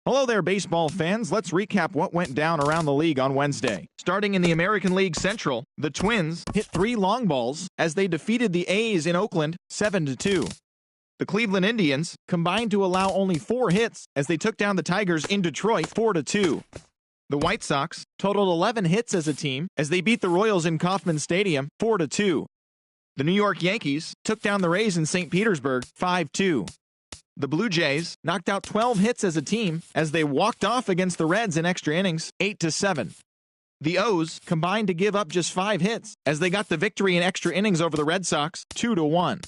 Hello there, baseball fans. Let's recap what went down around the league on Wednesday. Starting in the American League Central, the Twins hit 3 long balls as they defeated the A's in Oakland 7-2. The Cleveland Indians combined to allow only 4 hits as they took down the Tigers in Detroit 4-2. The White Sox totaled 11 hits as a team as they beat the Royals in Kauffman Stadium 4-2. The New York Yankees took down the Rays in St. Petersburg 5-2. The Blue Jays knocked out 12 hits as a team as they walked off against the Reds in extra innings 8-7. The O's combined to give up just 5 hits as they got the victory in extra innings over the Red Sox 2-1.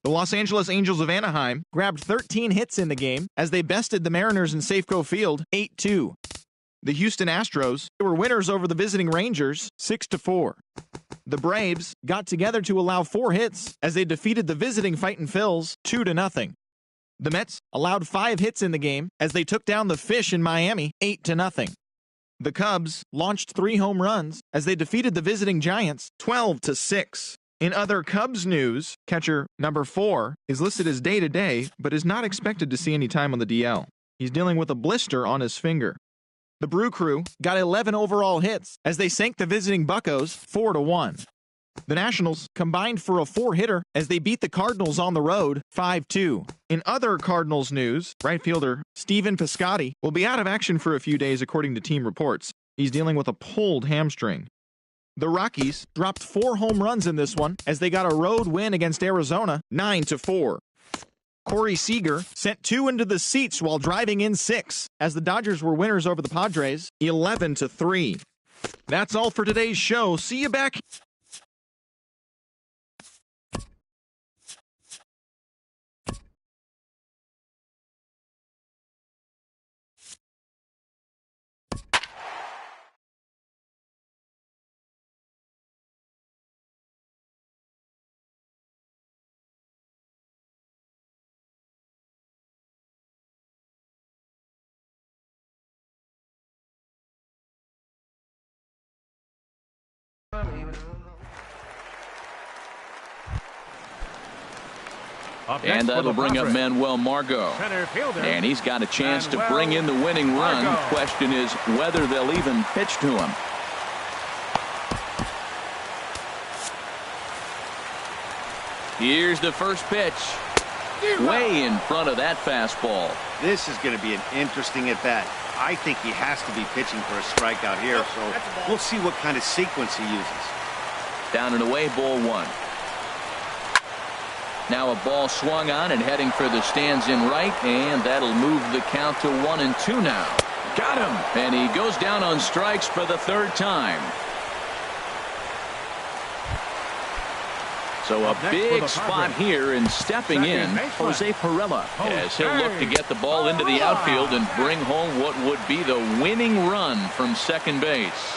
The Los Angeles Angels of Anaheim grabbed 13 hits in the game as they bested the Mariners in Safeco Field 8-2. The Houston Astros were winners over the visiting Rangers 6-4. The Braves got together to allow 4 hits as they defeated the visiting Fightin' Phils 2-0. The Mets allowed 5 hits in the game as they took down the Fish in Miami 8-0. The Cubs launched 3 home runs as they defeated the visiting Giants 12-6. In other Cubs news, catcher number 4 is listed as day-to-day but is not expected to see any time on the DL. He's dealing with a blister on his finger. The Brew Crew got 11 overall hits as they sank the visiting Buccos 4-1. The Nationals combined for a 4-hitter as they beat the Cardinals on the road 5-2. In other Cardinals news, right fielder Stephen Piscotty will be out of action for a few days according to team reports. He's dealing with a pulled hamstring. The Rockies dropped 4 home runs in this one as they got a road win against Arizona 9-4. Corey Seager sent 2 into the seats while driving in 6 as the Dodgers were winners over the Padres 11-3. That's all for today's show. See you back. And that'll bring up Manuel Margot. And he's got a chance to bring in the winning run. The question is whether they'll even pitch to him. Here's the first pitch. Way in front of that fastball. This is going to be an interesting at-bat. I think he has to be pitching for a strikeout here, so we'll see what kind of sequence he uses. Down and away, ball 1. Now a ball swung on and heading for the stands in right, and that'll move the count to 1-2 now. Got him! And he goes down on strikes for the 3rd time. So a big spot here, and stepping in, Jose Pirela, as he'll look to get the ball into the outfield and bring home what would be the winning run from second base.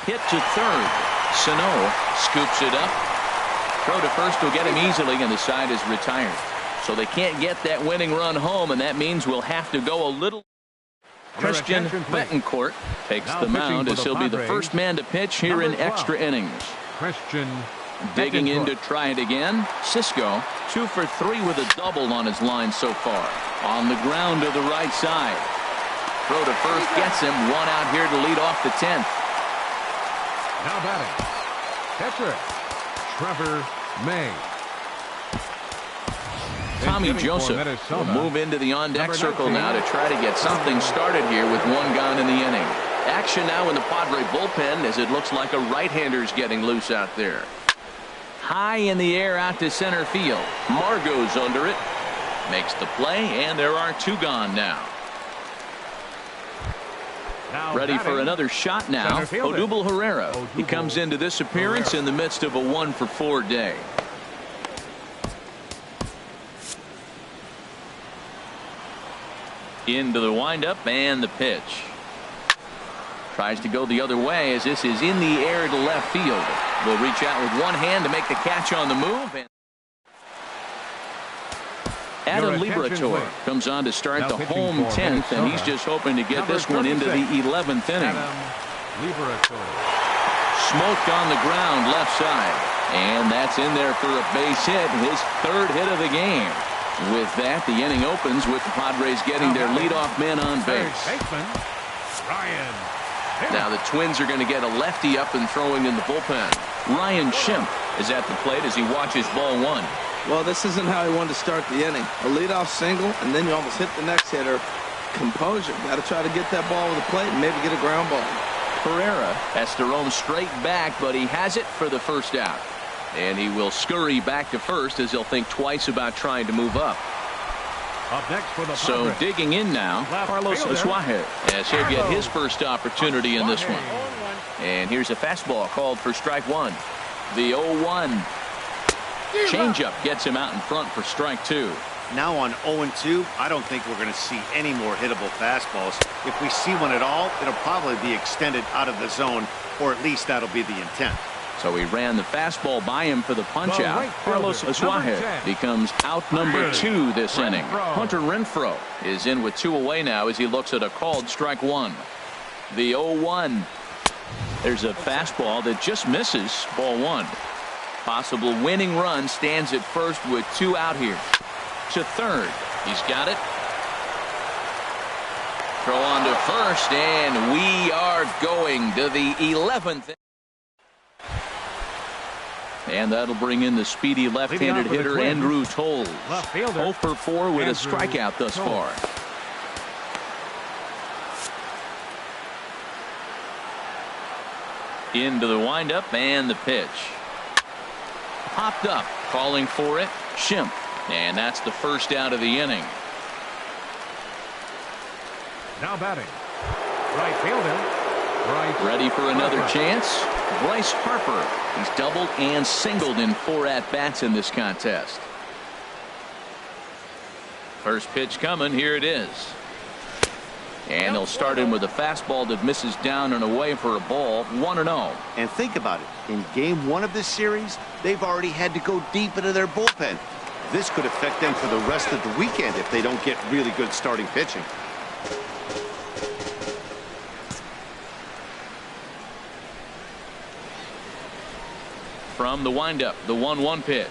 Hit to third. Sano scoops it up. Throw to first will get him easily, and the side is retired. So they can't get that winning run home, and that means we'll have to go a little. Christian Betancourt takes the mound as he'll be the first man to pitch here in extra innings. Christian digging in to try it again. Cisco 2 for 3 with a double on his line so far. On the ground to the right side. Throw to first gets him. 1 out here to lead off the 10th. Now batting, catcher Trevor May. Tommy Joseph will move into the on-deck circle now to try to get something started here with 1 gone in the inning. Action now in the Padre bullpen as it looks like a right-hander's getting loose out there. High in the air out to center field. Margot's under it. Makes the play, and there are 2 gone now. Ready for another shot now. Odubel Herrera. He comes into this appearance in the midst of a 1 for 4 day. Into the windup and the pitch. Tries to go the other way as this is in the air to left field. Will reach out with 1 hand to make the catch on the move. And Adam Liberatore comes on to start the home 10th, and he's just hoping to get this one into the 11th inning. Smoke on the ground left side, and that's in there for a base hit, his 3rd hit of the game. With that, the inning opens with the Padres getting their leadoff man on base. Ryan. Now the Twins are going to get a lefty up and throwing in the bullpen. Ryan Schimpf is at the plate as he watches ball one. Well, this isn't how he wanted to start the inning. A leadoff single, and then you almost hit the next hitter. Composure. Got to try to get that ball to the plate and maybe get a ground ball. Pereira has to roam straight back, but he has it for the first out. And he will scurry back to first as he'll think twice about trying to move up. Up next for the So Padres. digging in now, Carlos Asuaje, as he'll get his first opportunity in this one. And here's a fastball called for strike one. The 0-1. Changeup gets him out in front for strike two. Now on 0-2, I don't think we're going to see any more hittable fastballs. If we see one at all, it'll probably be extended out of the zone, or at least that'll be the intent. So he ran the fastball by him for the punch The out. right Carlos fielder, number Asuaje 10. becomes out number 2 this inning. Renfroe. Hunter Renfroe is in with 2 away now as he looks at a called strike one. The 0-1. There's a fastball that just misses ball one. Possible winning run stands at first with 2 out here. To third. He's got it. Throw on to first, and we are going to the 11th. And that'll bring in the speedy left-handed Leading off for the hitter Twins, Andrew Toles. left fielder, 0 for 4 with a Andrew strikeout thus Toles. far. Into the windup and the pitch. Popped up, calling for it, Schimpf. And that's the first out of the inning. Now batting. Right fielder. Right. Ready for another Harper. chance? Bryce Harper. He's doubled and singled in 4 at-bats in this contest. First pitch coming. Here it is. And they'll start him with a fastball that misses down and away for a ball. 1-0. And think about it. In game 1 of this series, they've already had to go deep into their bullpen. This could affect them for the rest of the weekend if they don't get really good starting pitching. From the windup, the 1-1 pitch.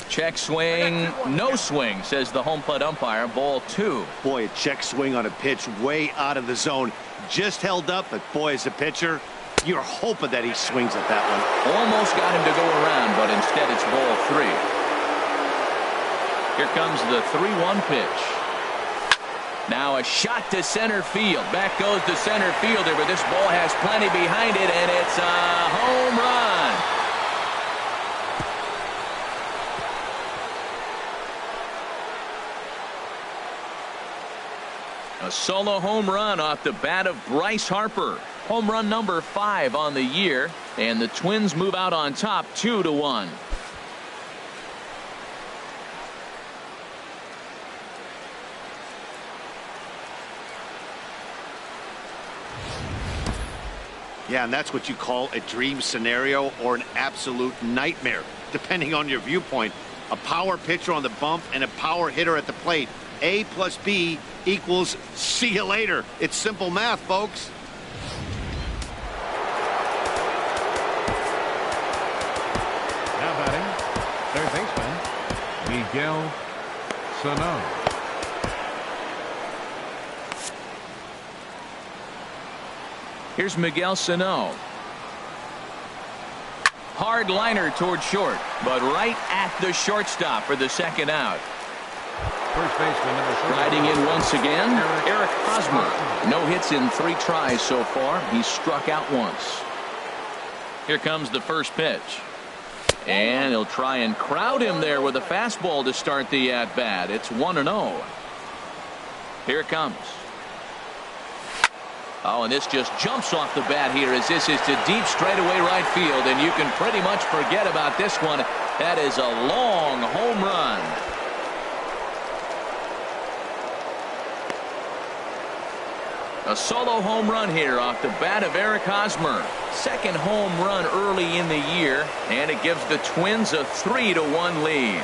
Check swing, no swing, says the home plate umpire. Ball 2. Boy, a check swing on a pitch way out of the zone. Just held up, but boy, as a pitcher, you're hoping that he swings at that one. Almost got him to go around, but instead it's ball 3. Here comes the 3-1 pitch. Now a shot to center field. Back goes the center fielder, but this ball has plenty behind it, and it's a home run. A solo home run off the bat of Bryce Harper. Home run number 5 on the year, and the Twins move out on top 2-1. Yeah, and that's what you call a dream scenario or an absolute nightmare, depending on your viewpoint. A power pitcher on the bump and a power hitter at the plate. A plus B equals see you later. It's simple math, folks. Now batting. Third baseman. Miguel Sano. Here's Miguel Sano. Hard liner toward short, but right at the shortstop for the second out. First baseman number 3. Riding in once again, Eric Hosmer. No hits in 3 tries so far. He's struck out once. Here comes the first pitch. And he'll try and crowd him there with a fastball to start the at-bat. It's 1-0. Here it comes. Oh, and this just jumps off the bat here as this is to deep straightaway right field, and you can pretty much forget about this one. That is a long home run. A solo home run here off the bat of Eric Hosmer. Second home run early in the year, and it gives the Twins a 3-1 lead.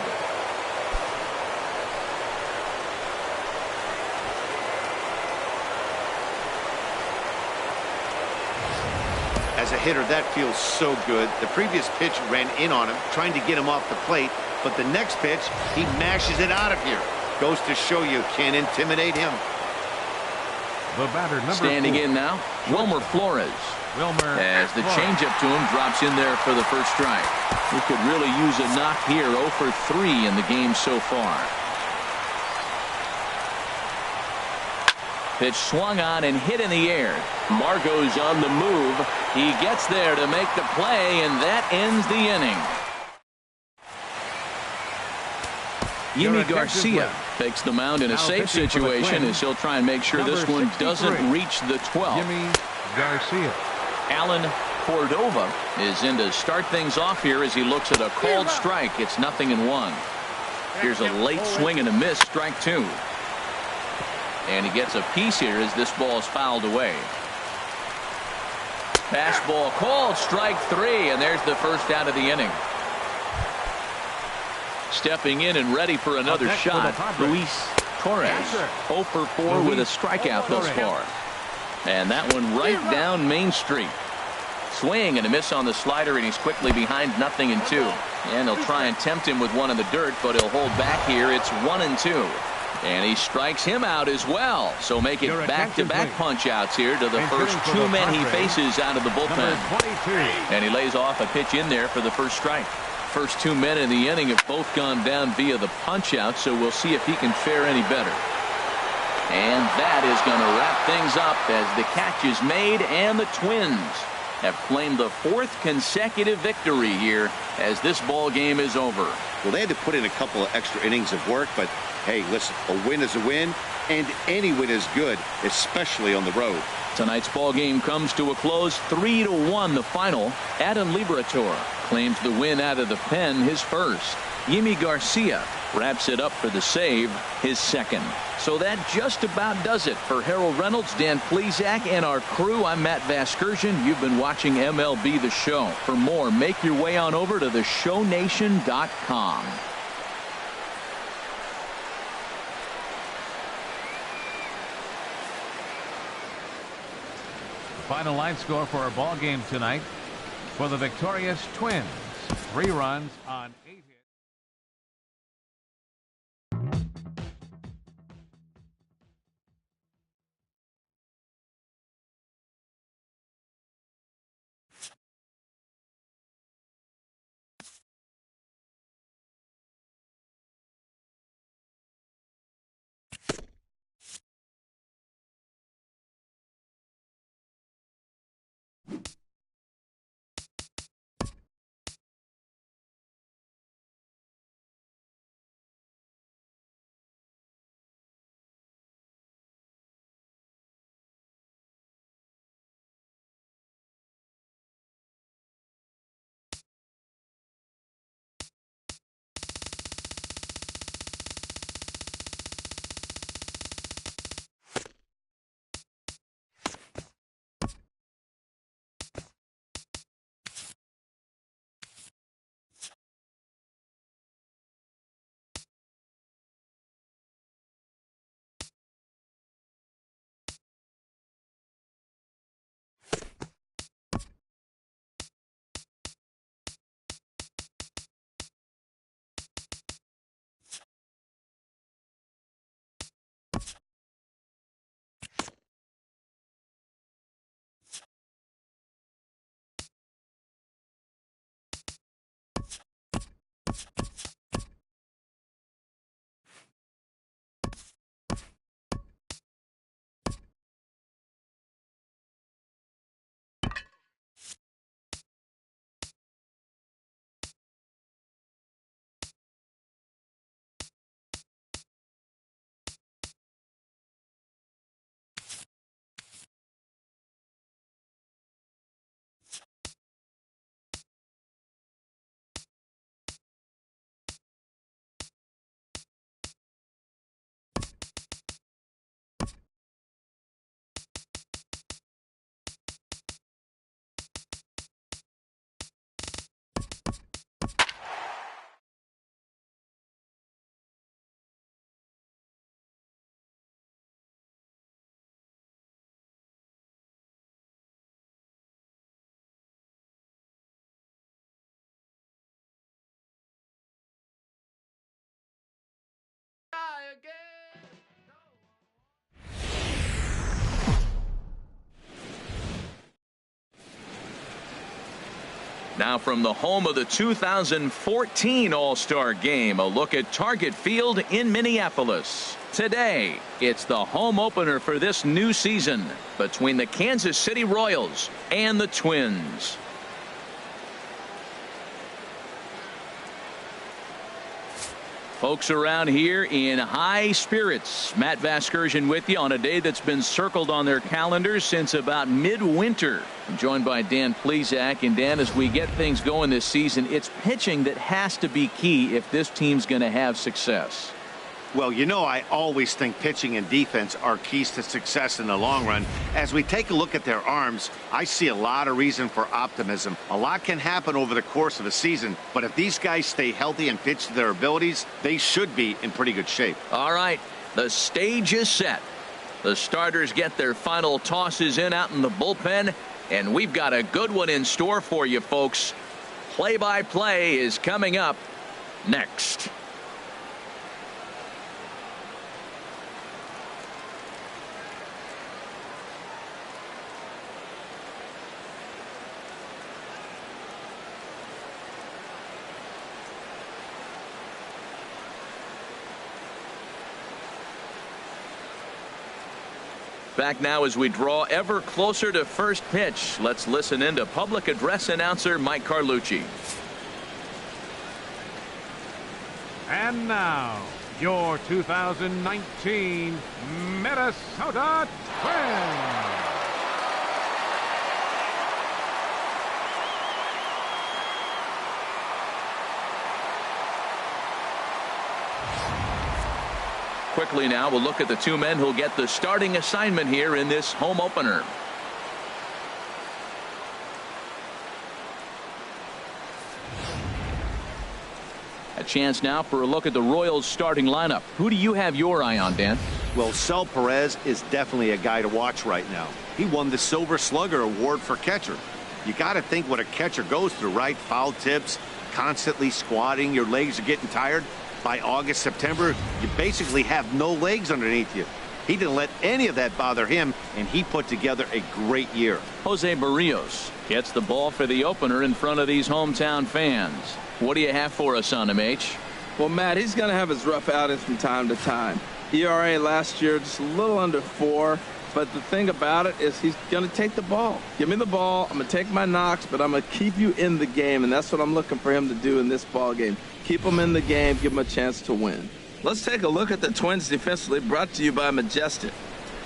As a hitter, that feels so good. The previous pitch ran in on him, trying to get him off the plate. but the next pitch, he mashes it out of here. Goes to show you can't intimidate him. The batter, number Standing 4. in now, Wilmer Flores. Wilmer As the Flores. changeup to him drops in there for the first strike. He could really use a knock here. 0 for 3 in the game so far. Pitch swung on and hit in the air. Margot's on the move. He gets there to make the play, and that ends the inning. Yimi Garcia takes the mound in a Now safe pitching for the situation Twins. as he'll try and make sure Number this one 63. doesn't reach the 12th. Yimi Garcia. Alan Cordova is in to start things off here as he looks at a called strike. It's 0-1. Here's a late swing and a miss, strike 2. And he gets a piece here as this ball is fouled away. Fastball called, strike 3, and there's the first out of the inning. Stepping in and ready for another next for the shot, Padres. Luis Torres. 0 for 4 with a strikeout thus far. And that one right down Main Street. Swing and a miss on the slider, and he's quickly behind 0-2. And he'll try and tempt him with one in the dirt, but he'll hold back here. It's 1-2. And he strikes him out as well. So make it Your back-to-back attention, punch-outs here to the And first hitting for 2 the men he Padres, faces out of the bullpen. Number 22. And he lays off a pitch in there for the first strike. First 2 men in the inning have both gone down via the punch-out, so we'll see if he can fare any better. And that is going to wrap things up as the catch is made, and the Twins have claimed the 4th consecutive victory here as this ball game is over. Well, they had to put in a couple of extra innings of work, but hey, listen, a win is a win, and any win is good, especially on the road. Tonight's ball game comes to a close, 3-1 the final. Adam Liberatore claims the win out of the pen, his first. Yimi Garcia wraps it up for the save, his second. So that just about does it for Harold Reynolds, Dan Plesac, and our crew. I'm Matt Vasgersian. You've been watching MLB The Show. For more, make your way on over to theshownation.com. Final line score for our ball game tonight. For the victorious Twins, 3 runs on 8 hits. Now from the home of the 2014 All-Star Game, a look at Target Field in Minneapolis. Today, it's the home opener for this new season between the Kansas City Royals and the Twins. Folks around here in high spirits. Matt Vasgersian with you on a day that's been circled on their calendars since about midwinter. I'm joined by Dan Plesac. And Dan, as we get things going this season, it's pitching that has to be key if this team's going to have success. Well, you know, I always think pitching and defense are keys to success in the long run. As we take a look at their arms, I see a lot of reason for optimism. A lot can happen over the course of a season, but if these guys stay healthy and pitch to their abilities, they should be in pretty good shape. All right, the stage is set. The starters get their final tosses in out in the bullpen, and we've got a good one in store for you, folks. Play-by-play is coming up next. Back now as we draw ever closer to first pitch. Let's listen in to public address announcer Mike Carlucci. And now, your 2019 Minnesota Twins. Quickly now, we'll look at the two men who'll get the starting assignment here in this home opener. A chance now for a look at the Royals starting lineup. Who do you have your eye on, Dan? Well, Sel Perez is definitely a guy to watch right now. He won the Silver Slugger Award for catcher. You got to think what a catcher goes through, right? Foul tips, constantly squatting, your legs are getting tired. By August, September, you basically have no legs underneath you. He didn't let any of that bother him, and he put together a great year. Jose Barrios gets the ball for the opener in front of these hometown fans. What do you have for us on him, H? Well, Matt, he's going to have his rough outings from time to time. ERA last year just a little under 4. But the thing about it is he's going to take the ball. Give me the ball. I'm going to take my knocks, but I'm going to keep you in the game, and that's what I'm looking for him to do in this ball game. Keep him in the game, give him a chance to win. Let's take a look at the Twins defensively, brought to you by Majestic.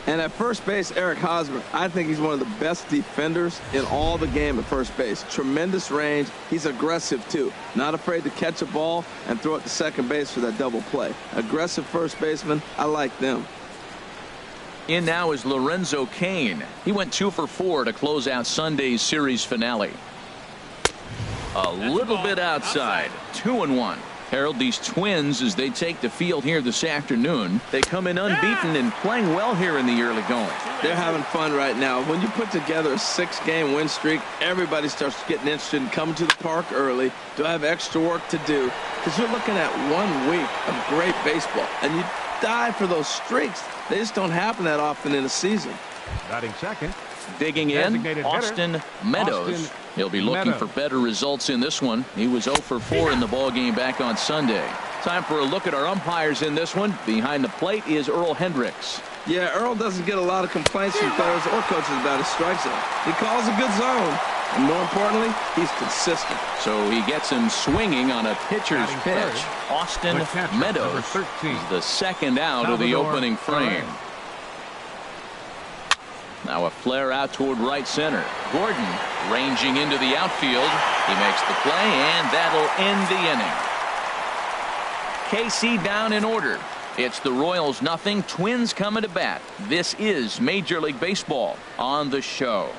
And at first base, Eric Hosmer, I think he's one of the best defenders in all the game at first base. Tremendous range. He's aggressive, too. Not afraid to catch a ball and throw it to second base for that double play. Aggressive first baseman, I like them. In now is Lorenzo Cain. He went 2 for 4 to close out Sunday's series finale. A little bit outside. 2-1. Harold, these Twins, as they take the field here this afternoon, they come in unbeaten and playing well here in the early going. They're having fun right now. When you put together a 6-game win streak, everybody starts getting interested in coming to the park early. Do I have extra work to do? Because you're looking at 1 week of great baseball, and you die for those streaks. They just don't happen that often in a season. Batting second. Digging in, Austin Meadows. He'll be looking for better results in this one. He was 0 for 4 in the ballgame back on Sunday. Time for a look at our umpires in this one. Behind the plate is Earl Hendricks. Yeah, Earl doesn't get a lot of complaints from players or coaches about his strike zone. He calls a good zone. And more importantly, he's consistent. So he gets him swinging on a pitcher's pitch. Austin Meadows is the second out of the opening frame. Now a flare out toward right center. Gordon ranging into the outfield. He makes the play, and that'll end the inning. KC down in order. It's the Royals 0, Twins coming to bat. This is Major League Baseball on the show.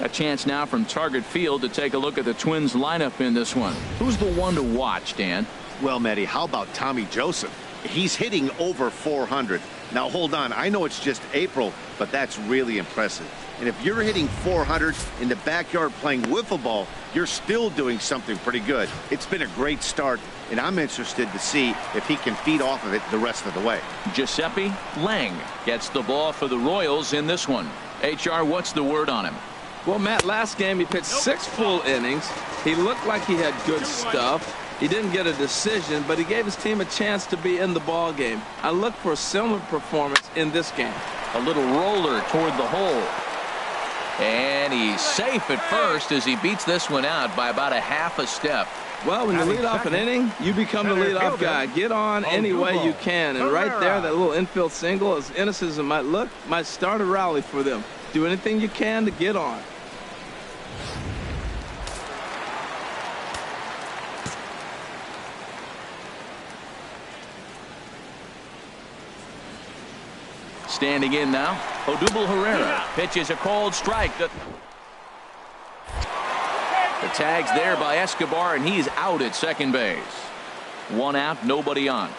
A chance now from Target Field to take a look at the Twins lineup in this one. Who's the one to watch, Dan? Well, Matty, how about Tommy Joseph? He's hitting over 400. Now, hold on. I know it's just April, but that's really impressive. And if you're hitting 400 in the backyard playing wiffle ball, you're still doing something pretty good. It's been a great start, and I'm interested to see if he can feed off of it the rest of the way. Giuseppe Lang gets the ball for the Royals in this one. HR, what's the word on him? Well, Matt, last game he pitched 6 full innings. He looked like he had good stuff. He didn't get a decision, but he gave his team a chance to be in the ball game. I look for a similar performance in this game. A little roller toward the hole. And he's safe at first as he beats this one out by about a half a step. Well, when you lead off an inning, you become the leadoff guy. Get on any way you can. And right there, that little infield single, as innocent as it might look, might start a rally for them. Do anything you can to get on. Standing in now, Odubel Herrera pitches a called strike. The tag's there by Escobar, and he's out at second base. 1 out, nobody on.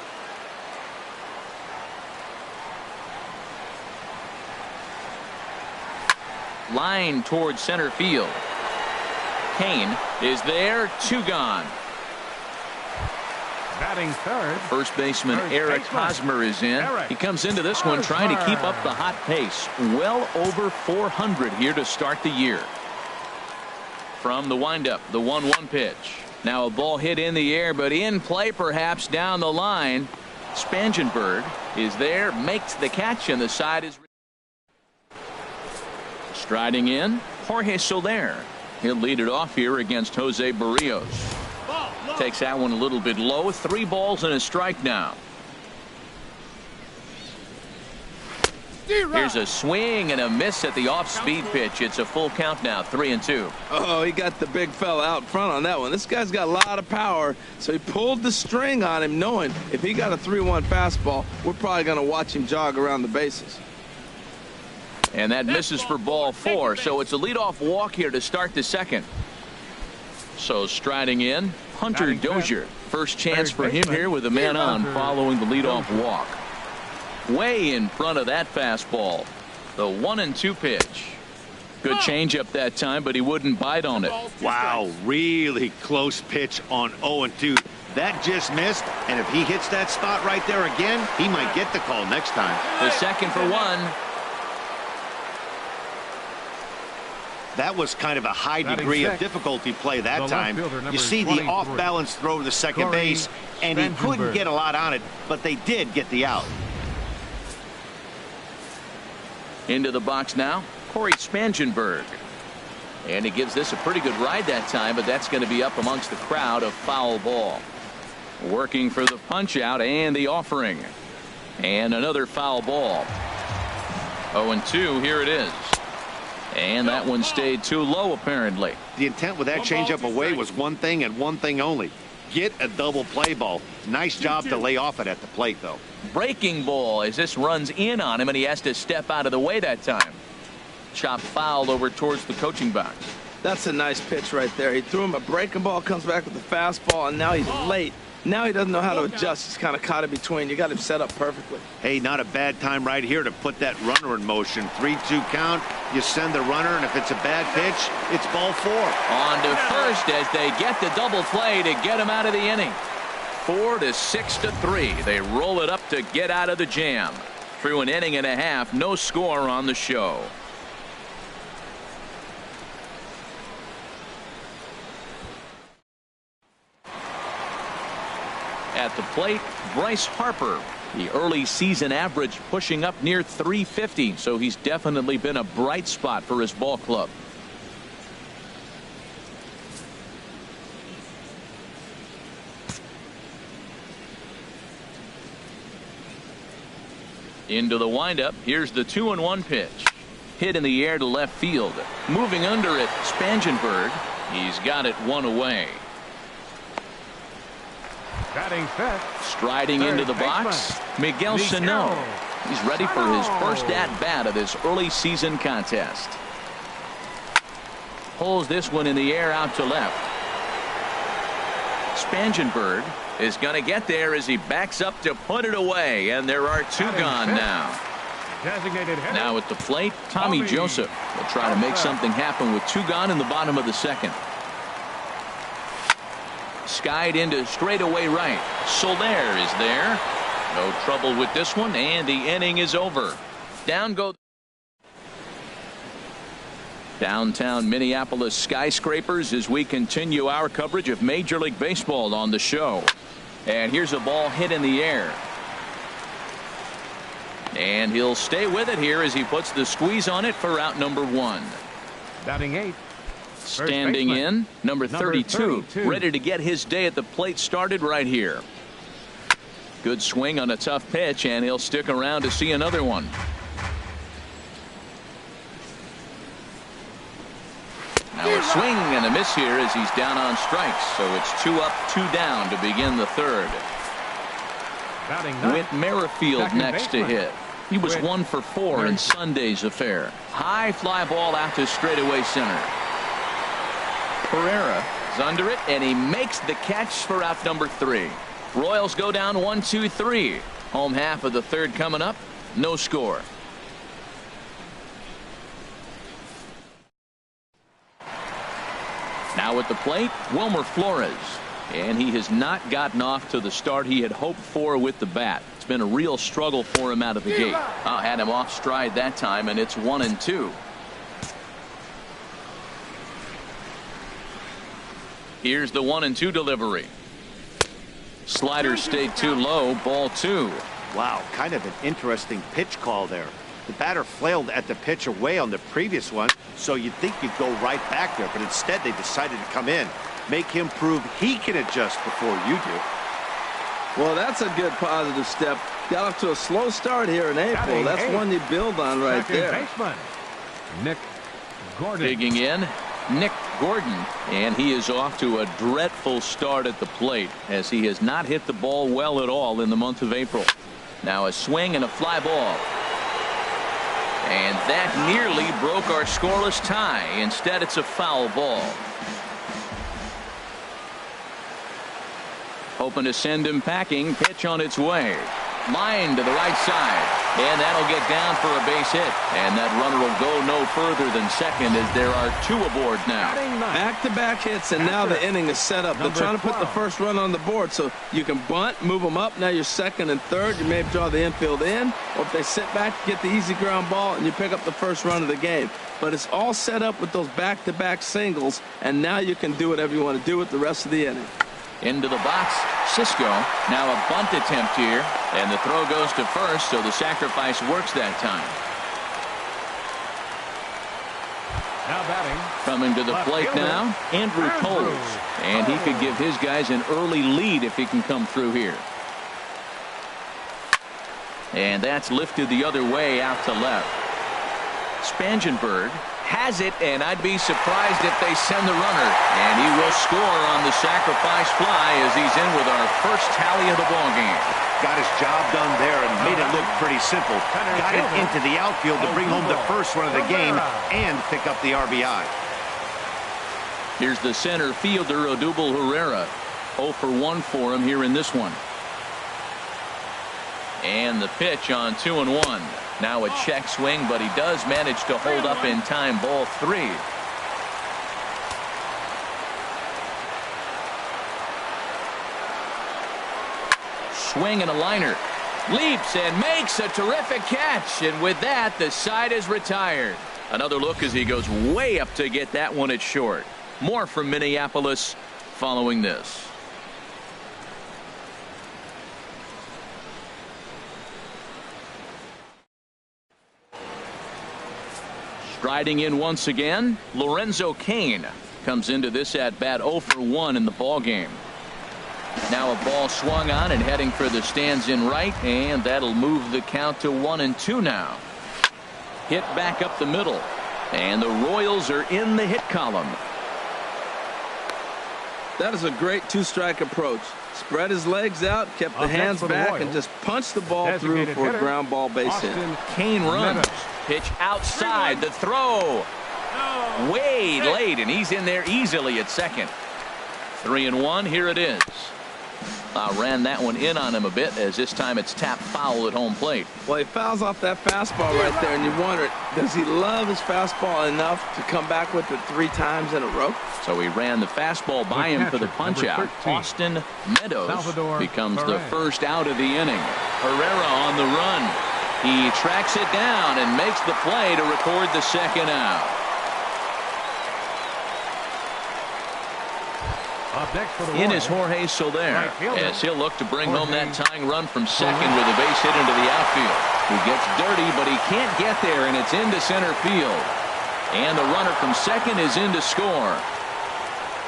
Line towards center field. Kane is there, 2 gone. Batting third. First baseman Eric Hosmer is in. He comes into this one trying to keep up the hot pace. Well over 400 here to start the year. From the windup, the 1-1 pitch. Now a ball hit in the air, but in play perhaps down the line. Spangenberg is there, makes the catch, and the side is striding in. Jorge Soler. He'll lead it off here against Jose Barrios. Takes that one a little bit low. 3 balls and a strike now. Here's a swing and a miss at the off-speed pitch. It's a full count now, 3-2. Oh, he got the big fella out front on that one. This guy's got a lot of power, so he pulled the string on him, knowing if he got a 3-1 fastball, we're probably going to watch him jog around the bases. And that misses for ball 4, so it's a leadoff walk here to start the second. So striding in, Hunter Dozier. First chance for him here with a man on following the leadoff walk. Way in front of that fastball. The 1-2 pitch. Good changeup that time, but he wouldn't bite on it. Wow, really close pitch on 0-2. That just missed, and if he hits that spot right there again, he might get the call next time. The second for 1. That was kind of a high degree of difficulty play that time. You see the off-balance throw to the second base, and he couldn't get a lot on it, but they did get the out. Into the box now, Corey Spangenberg. And he gives this a pretty good ride that time, but that's going to be up amongst the crowd of foul ball. Working for the punch out and the offering. And another foul ball. 0-2, here it is. And that one stayed too low, apparently. The intent with that changeup away was one thing and one thing only. Get a double play ball. Nice job to lay off it at the plate, though. Breaking ball as this runs in on him, and he has to step out of the way that time. Chop fouled over towards the coaching box. That's a nice pitch right there. He threw him a breaking ball, comes back with the fastball, and now he's late. Now he doesn't know how to adjust. He's kind of caught in between. You got him set up perfectly. Hey, not a bad time right here to put that runner in motion. 3-2 count. You send the runner, and if it's a bad pitch, it's ball 4. On to first as they get the double play to get him out of the inning. 4 to 6 to 3. They roll it up to get out of the jam. Through an inning and a half, no score on the show. At the plate, Bryce Harper. The early season average pushing up near 350, so he's definitely been a bright spot for his ball club. Into the windup. Here's the 2-1 pitch. Hit in the air to left field. Moving under it, Spangenberg. He's got it 1 away. Batting fifth. Striding into the box, Miguel Sano. He's ready for his first at-bat of this early season contest. Pulls this one in the air out to left. Spangenberg is going to get there as he backs up to put it away, and there are 2 gone now. Designated hitter. Now at the plate, Tommy Joseph will try to make something happen with 2 gone in the bottom of the second. Skied into straightaway right. Soler is there. No trouble with this one, and the inning is over. Down go. Downtown Minneapolis skyscrapers as we continue our coverage of Major League Baseball on the show. And here's a ball hit in the air. And he'll stay with it here as he puts the squeeze on it for out number 1. Batting 8. Standing in, number 32, ready to get his day at the plate started right here. Good swing on a tough pitch, and he'll stick around to see another one. Now a swing and a miss here as he's down on strikes, so it's 2 up, 2 down to begin the third. Whit Merrifield next to hit. He was 1 for 4 in Sunday's affair. High fly ball out to straightaway center. Pereira is under it, and he makes the catch for out number 3. Royals go down 1-2-3. Home half of the third coming up. No score. Now at the plate, Wilmer Flores. And he has not gotten off to the start he had hoped for with the bat. It's been a real struggle for him out of the gate. Had him off stride that time, and it's 1-2. Here's the 1-2 delivery. Slider stayed too low. Ball 2. Wow, kind of an interesting pitch call there. The batter flailed at the pitch away on the previous one, so you'd think you'd go right back there, but instead they decided to come in. Make him prove he can adjust before you do. Well, that's a good positive step. Got off to a slow start here in April. That's one you build on right there. Baseman, Nick Gordon. Digging in, Nick Gordon, and he is off to a dreadful start at the plate as he has not hit the ball well at all in the month of April. Now a swing and a fly ball. And that nearly broke our scoreless tie. Instead, it's a foul ball. Hoping to send him packing. Pitch on its way. Line to the right side. And that'll get down for a base hit. And that runner will go no further than second as there are 2 aboard now. Back-to-back hits, and now the inning is set up. They're trying to put the first run on the board, so you can bunt, move them up. Now you're second and third. You may draw the infield in, or if they sit back, get the easy ground ball, and you pick up the first run of the game. But it's all set up with those back-to-back singles, and now you can do whatever you want to do with the rest of the inning. Into the box, Cisco. Now a bunt attempt here, and the throw goes to first, so the sacrifice works that time. Now batting. Coming to the plate now, Andrew Toles. And he could give his guys an early lead if he can come through here. And that's lifted the other way out to left. Spangenberg has it, and I'd be surprised if they send the runner. And he will score on the sacrifice fly as he's in with our first tally of the ball game. Got his job done there and made it look pretty simple. Got it into the outfield to bring home the first run of the game and pick up the RBI. Here's the center fielder, Odubel Herrera. 0 for 1 for him here in this one. And the pitch on 2-1. Now a check swing, but he does manage to hold up in time. Ball 3. Swing and a liner. Leaps and makes a terrific catch. And with that, the side is retired. Another look as he goes way up to get that one at short. More from Minneapolis following this. Striding in once again, Lorenzo Cain comes into this at bat 0 for 1 in the ball game. Now a ball swung on and heading for the stands in right, and that'll move the count to 1-2 now. Hit back up the middle, and the Royals are in the hit column. That is a great 2-strike approach. Spread his legs out, kept the hands back, and just punched the ball through for a ground ball base hit. Cain runs. Pitch outside. The throw. Way late, and he's in there easily at second. 3-1. Here it is. Ran that one in on him a bit, as this time it's tapped foul at home plate. Well, he fouls off that fastball right there, and you wonder, does he love his fastball enough to come back with it 3 times in a row? So he ran the fastball by him for the punch out. Austin Meadows becomes the first out of the inning. Herrera on the run. He tracks it down and makes the play to record the second out. In is Jorge Soler, as he'll look to bring home that tying run from second with a base hit into the outfield. He gets dirty, but he can't get there, and it's into center field. And the runner from second is in to score.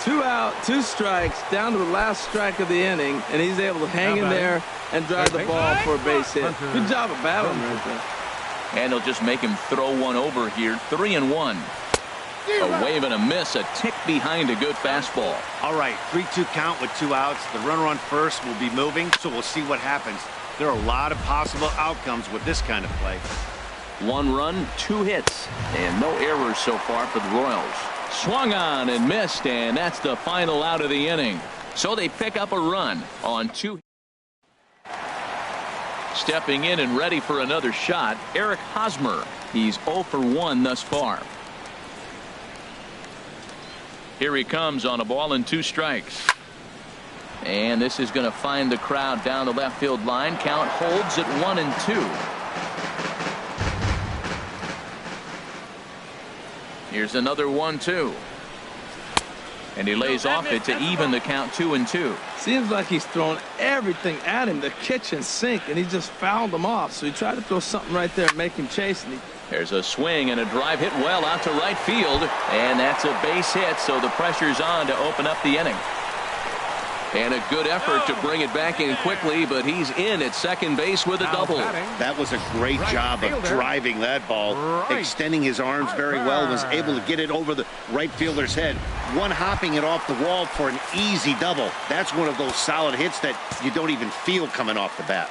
2 out, 2 strikes, down to the last strike of the inning, and he's able to hang in there and drive the ball for a base hit. Good job of battling right there. And he'll just make him throw one over here. 3-1. A wave and a miss, a tick behind a good fastball. All right, 3-2 count with 2 outs. The runner on first will be moving, so we'll see what happens. There are a lot of possible outcomes with this kind of play. 1 run, 2 hits, and no errors so far for the Royals. Swung on and missed, and that's the final out of the inning. So they pick up a run on 2. Stepping in and ready for another shot, Eric Hosmer. He's 0 for 1 thus far. Here he comes on a ball and 2 strikes. And this is going to find the crowd down the left field line. Count holds at 1-2. Here's another 1-2. And he lays off it to even the count 2-2. Seems like he's throwing everything at him, the kitchen sink, and he just fouled him off. So he tried to throw something right there and make him chase. And there's a swing and a drive hit well out to right field. And that's a base hit, so the pressure's on to open up the inning. And a good effort to bring it back in quickly, but he's in at second base with a double. That was a great job of driving that ball, extending his arms very well, was able to get it over the right fielder's head. One hopping it off the wall for an easy double. That's one of those solid hits that you don't even feel coming off the bat.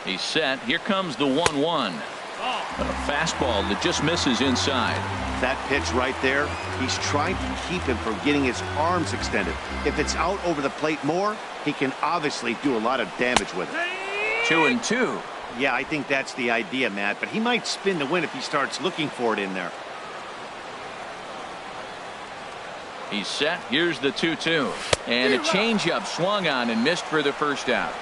He's set. Here comes the 1-1. A fastball that just misses inside. That pitch right there, he's trying to keep him from getting his arms extended. If it's out over the plate more, he can obviously do a lot of damage with it. 2-2. Yeah, I think that's the idea, Matt, but he might spin the win if he starts looking for it in there. He's set. Here's the 2-2. And a changeup swung on and missed for the first out.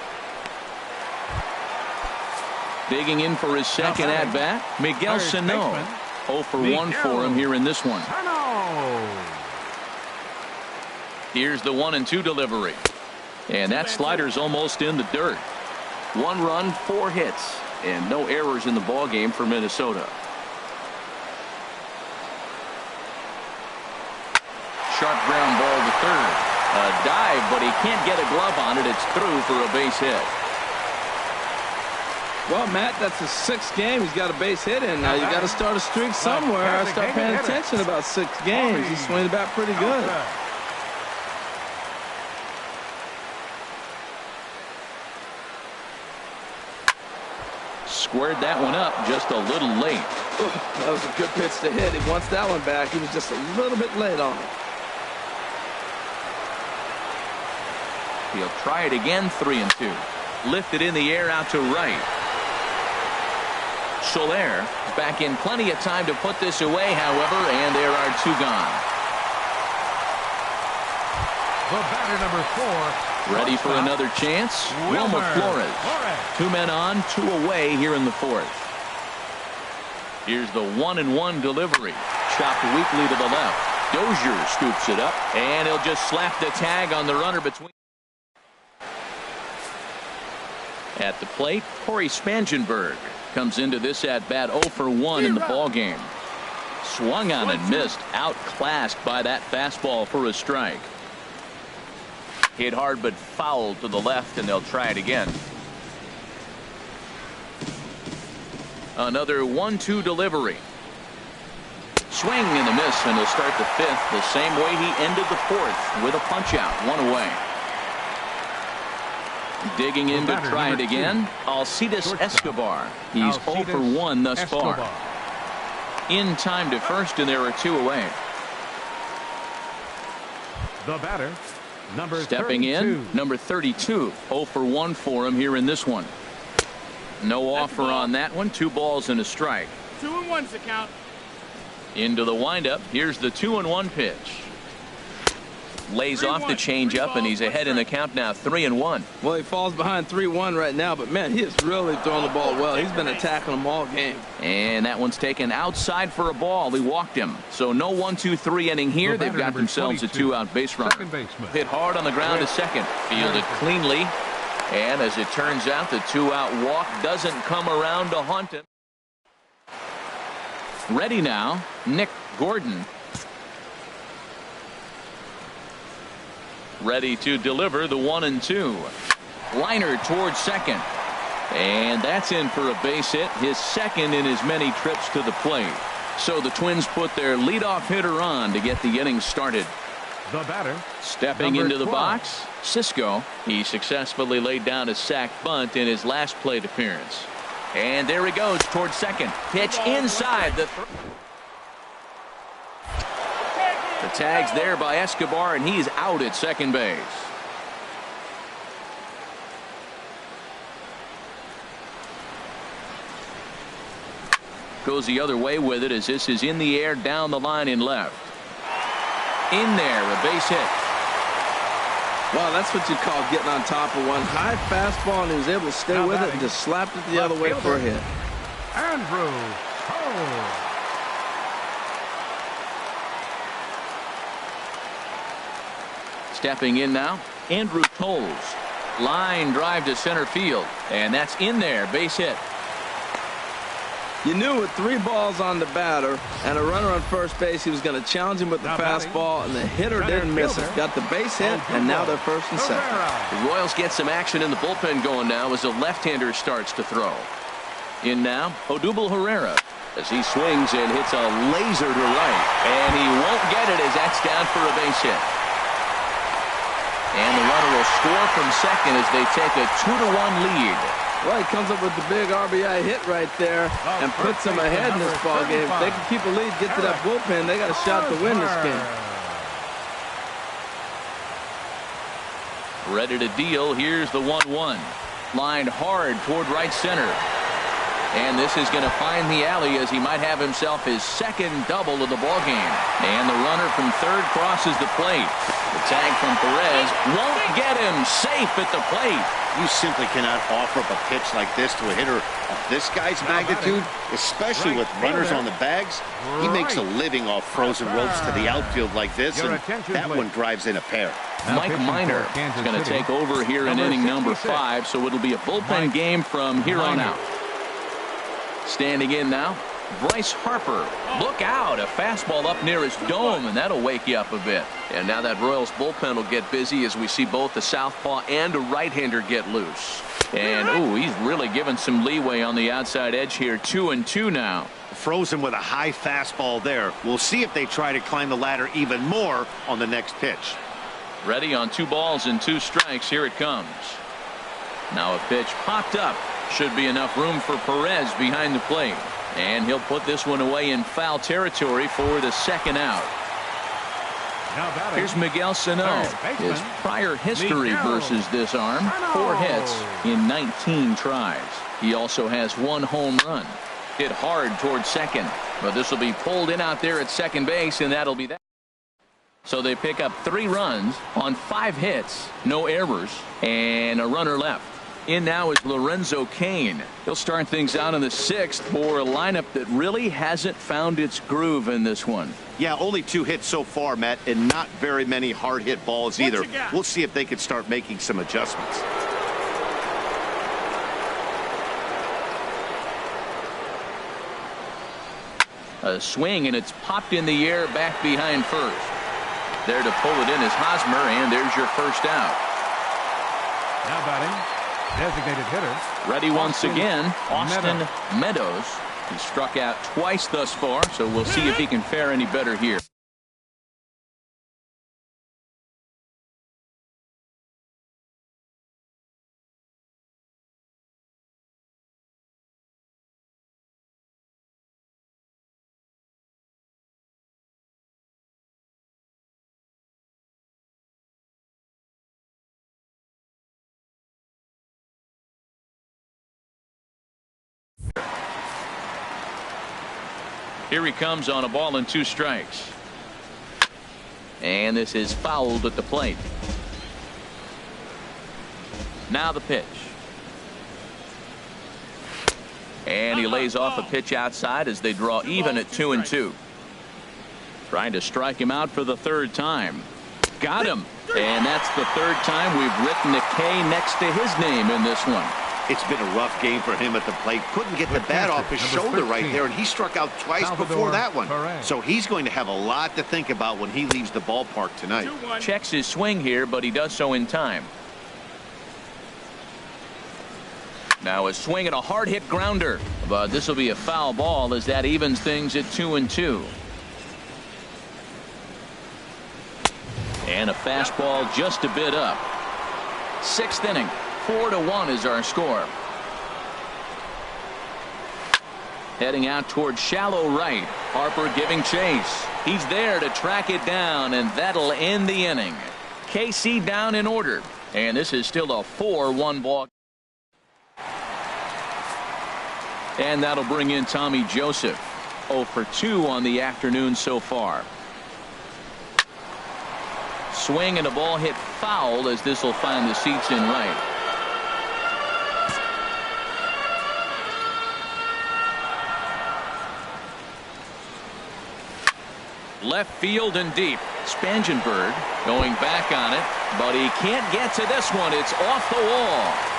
Digging in for his second at-bat, Miguel Sano. 0 for 1 for him here in this one. Here's the 1-2 delivery. And that slider's almost in the dirt. 1 run, 4 hits, and no errors in the ballgame for Minnesota. Sharp ground ball to third. A dive, but he can't get a glove on it. It's through for a base hit. Well, Matt, that's his 6th game. He's got a base hit in now. You got to start a streak somewhere. I start paying attention about 6 games. He's swinging the bat pretty good. Squared that one up just a little late. That was a good pitch to hit. He wants that one back. He was just a little bit late on it. He'll try it again. 3-2. Lifted in the air out to right. Soler back in plenty of time to put this away, however, and there are 2 gone. The batter number 4. Ready for another chance? Wilmer Flores. 2 men on, 2 away here in the 4th. Here's the 1-1 delivery. Chopped weakly to the left. Dozier scoops it up, and he'll just slap the tag on the runner between. At the plate, Corey Spangenberg comes into this at-bat 0 for 1 in the ballgame. Swung on and missed, outclassed by that fastball for a strike. Hit hard but foul to the left, and they'll try it again. Another 1-2 delivery. Swing and a miss, and he'll start the 5th the same way he ended the 4th with a punch-out, 1 away. Digging in to try it again, Alcides Escobar. He's 0 for 1 thus far. In time to first, and there are 2 away. The batter, Number Stepping 32. in, number 32. 0 for 1 for him here in this one. No offer on that one. 2 balls and a strike. 2-1's the count. Into the windup. Here's the 2-1 pitch. Lays off the changeup, and he's ahead in the count now, 3-1. Well, he falls behind 3-1 right now, but man, he is really throwing the ball well. He's been attacking them all game. And that one's taken outside for a ball. He walked him. So no 1-2-3 inning here. They've got themselves a 2-out base runner. Hit hard on the ground to second. Fielded cleanly. And as it turns out, the 2-out walk doesn't come around to haunt him. Ready now, Nick Gordon. Ready to deliver the 1-2. Liner towards second. And that's in for a base hit, his second in as many trips to the plate. So the Twins put their leadoff hitter on to get the inning started. The batter. Stepping into the box, Cisco. He successfully laid down a sac bunt in his last plate appearance. And there he goes towards second. Pitch inside the tag's there by Escobar, and he's out at second base. Goes the other way with it as this is in the air down the line in left. In there, a base hit. Wow, that's what you call getting on top of one. High fastball, and he was able to stay with it and just slapped it the other way for a hit. Andrew Cole. Stepping in now, Andrew Toles. Line drive to center field, and that's in there, base hit. You knew with 3 balls on the batter and a runner on first base, he was going to challenge him with the fastball, and the hitter didn't miss it. Got the base hit, and now they're first and second. The Royals get some action in the bullpen going now as a left-hander starts to throw. In now, Odubel Herrera as he swings and hits a laser to right, and he won't get it as that's down for a base hit. And the runner will score from second as they take a 2-1 lead. Well, he comes up with the big RBI hit right there and puts them ahead in this ball game. If they can keep a lead, get to that bullpen, they got a shot to win this game. Ready to deal. Here's the 1-1. Lined hard toward right center. And this is going to find the alley as he might have himself his second double of the ball game. And the runner from third crosses the plate. The tag from Perez won't get him safe at the plate. You simply cannot offer up a pitch like this to a hitter of this guy's magnitude, especially with runners on the bags. He makes a living off frozen ropes to the outfield like this, and that one drives in a pair. Mike Minor is going to take over here in inning number 5, so it'll be a bullpen game from here on out. Standing in now, Bryce Harper. Look out, a fastball up near his dome, and that'll wake you up a bit. And now that Royals bullpen will get busy as we see both the southpaw and a right-hander get loose. And, ooh, he's really given some leeway on the outside edge here. 2-2 now. Frozen with a high fastball there. We'll see if they try to climb the ladder even more on the next pitch. Ready on 2 balls and 2 strikes. Here it comes. Now a pitch popped up. Should be enough room for Perez behind the plate. And he'll put this one away in foul territory for the second out. Here's Miguel Sano. His prior history versus this arm: 4 hits in 19 tries. He also has 1 home run. Hit hard towards second, but this will be pulled in out there at second base, and that'll be that. So they pick up 3 runs on 5 hits, no errors, and a runner left. In now is Lorenzo Cain. He'll start things out in the 6th for a lineup that really hasn't found its groove in this one. Yeah, only 2 hits so far, Matt, and not very many hard hit balls either. We'll see if they can start making some adjustments. A swing, and it's popped in the air back behind first. There to pull it in is Hosmer, and there's your first out. Now batting, designated hitter. Ready once again, Austin Meadows. He struck out twice thus far, so we'll see if he can fare any better here. Here he comes on a ball and 2 strikes. And this is fouled at the plate. Now the pitch. And he lays off a pitch outside as they draw even at 2-2. Trying to strike him out for the 3rd time. Got him. And that's the 3rd time we've written a K next to his name in this one. It's been a rough game for him at the plate. Couldn't get the bat off his shoulder right there, and he struck out twice before that one. So he's going to have a lot to think about when he leaves the ballpark tonight. Checks his swing here, but he does so in time. Now a swing and a hard hit grounder, but this will be a foul ball as that evens things at 2-2. And a fastball just a bit up. 6th inning. 4-1 is our score. Heading out toward shallow right. Harper giving chase. He's there to track it down, and that'll end the inning. KC down in order, and this is still a 4-1 ball. And that'll bring in Tommy Joseph. 0 for 2 on the afternoon so far. Swing and a ball hit foul as this will find the seats in right. Left field and deep. Spangenberg going back on it, but he can't get to this one. It's off the wall.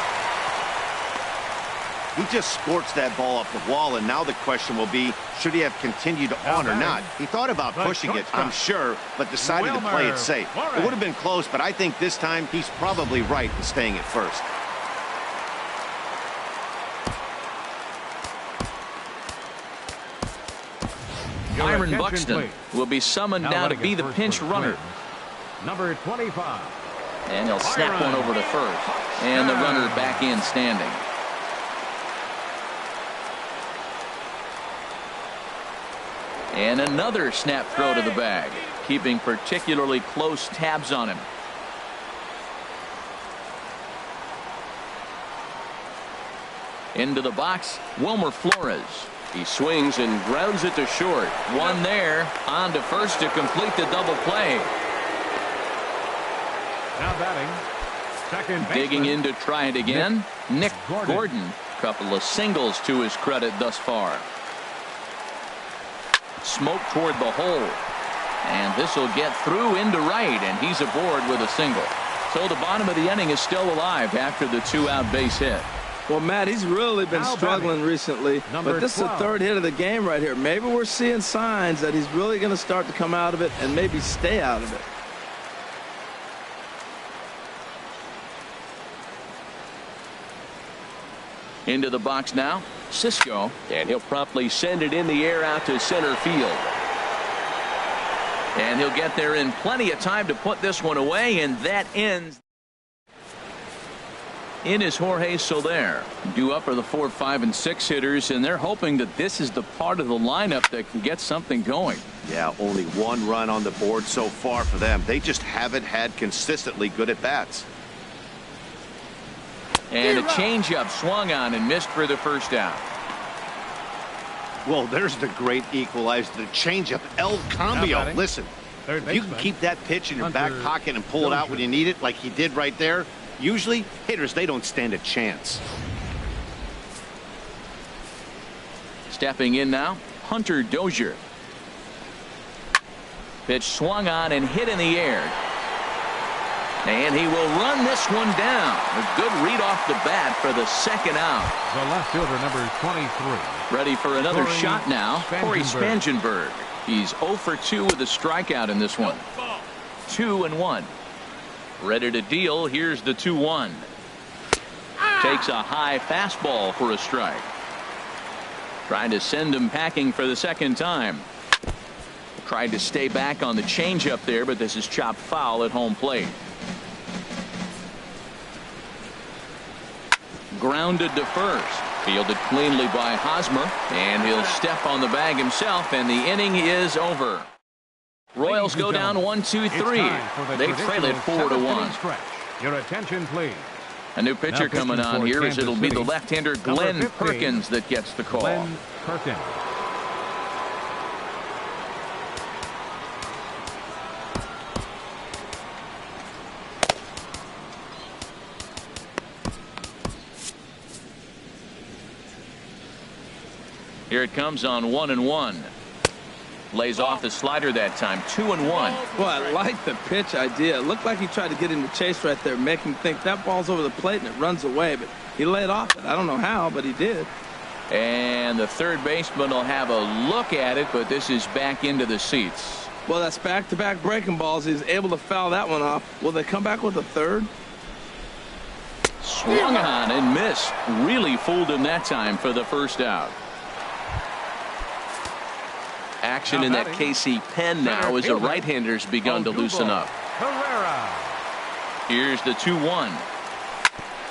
He just scorched that ball off the wall, and now the question will be, should he have continued on or not? He thought about pushing it, I'm sure, but decided to play it safe. It would have been close, but I think this time he's probably right in staying at first. Byron Buxton will be summoned now to be the pinch runner. Number 25. And he'll snap one over to first. And the runner back in standing. And another snap throw to the bag, keeping particularly close tabs on him. Into the box, Wilmer Flores. He swings and grounds it to short. One there, on to first to complete the double play. Now batting, second baseman. Digging in to try it again, Nick Gordon. Couple of singles to his credit thus far. Smoke toward the hole. And this will get through into right, and he's aboard with a single. So the bottom of the inning is still alive after the 2-out base hit. Well, Matt, he's really been struggling recently, but this is the 3rd hit of the game right here. Maybe we're seeing signs that he's really going to start to come out of it and maybe stay out of it. Into the box now, Cisco, and he'll promptly send it in the air out to center field. And he'll get there in plenty of time to put this one away, and that ends. In is Jorge Soler. Due up are the 4, 5, and 6 hitters, and they're hoping that this is the part of the lineup that can get something going. Yeah, only 1 run on the board so far for them. They just haven't had consistently good at bats. And a changeup swung on and missed for the first out. Well, there's the great equalizer, the changeup, El Cambio. Listen, if you can keep that pitch in your back pocket and pull it out when you need it, like he did right there, usually hitters, they don't stand a chance. Stepping in now, Hunter Dozier. Pitch swung on and hit in the air. And he will run this one down. A good read off the bat for the 2nd out. The left fielder, number 23. Ready for another Corey shot now. Corey Spangenberg. He's 0 for 2 with a strikeout in this one. 2-1. Ready to deal. Here's the 2-1. Takes a high fastball for a strike. Trying to send him packing for the 2nd time. Tried to stay back on the changeup there, but this is chopped foul at home plate. Grounded to first. Fielded cleanly by Hosmer, and he'll step on the bag himself, and the inning is over. Royals go down 1-2-3. They trail it 4-1. Your attention, please. A new pitcher coming on here as it'll be the left-hander Glenn Perkins that gets the call. Glenn Perkins. Here it comes on 1-1. Lays off the slider that time. 2-1. Well, I like the pitch idea. It looked like he tried to get into chase right there, make him think that ball's over the plate and it runs away, but he laid off it. I don't know how, but he did. And the third baseman will have a look at it, but this is back into the seats. Well, that's back-to-back breaking balls. He's able to foul that one off. Will they come back with a third? Swung on and missed. Really fooled him that time for the first out. Action in that KC pen now as the right-hander's begun to loosen up. Here's the 2-1.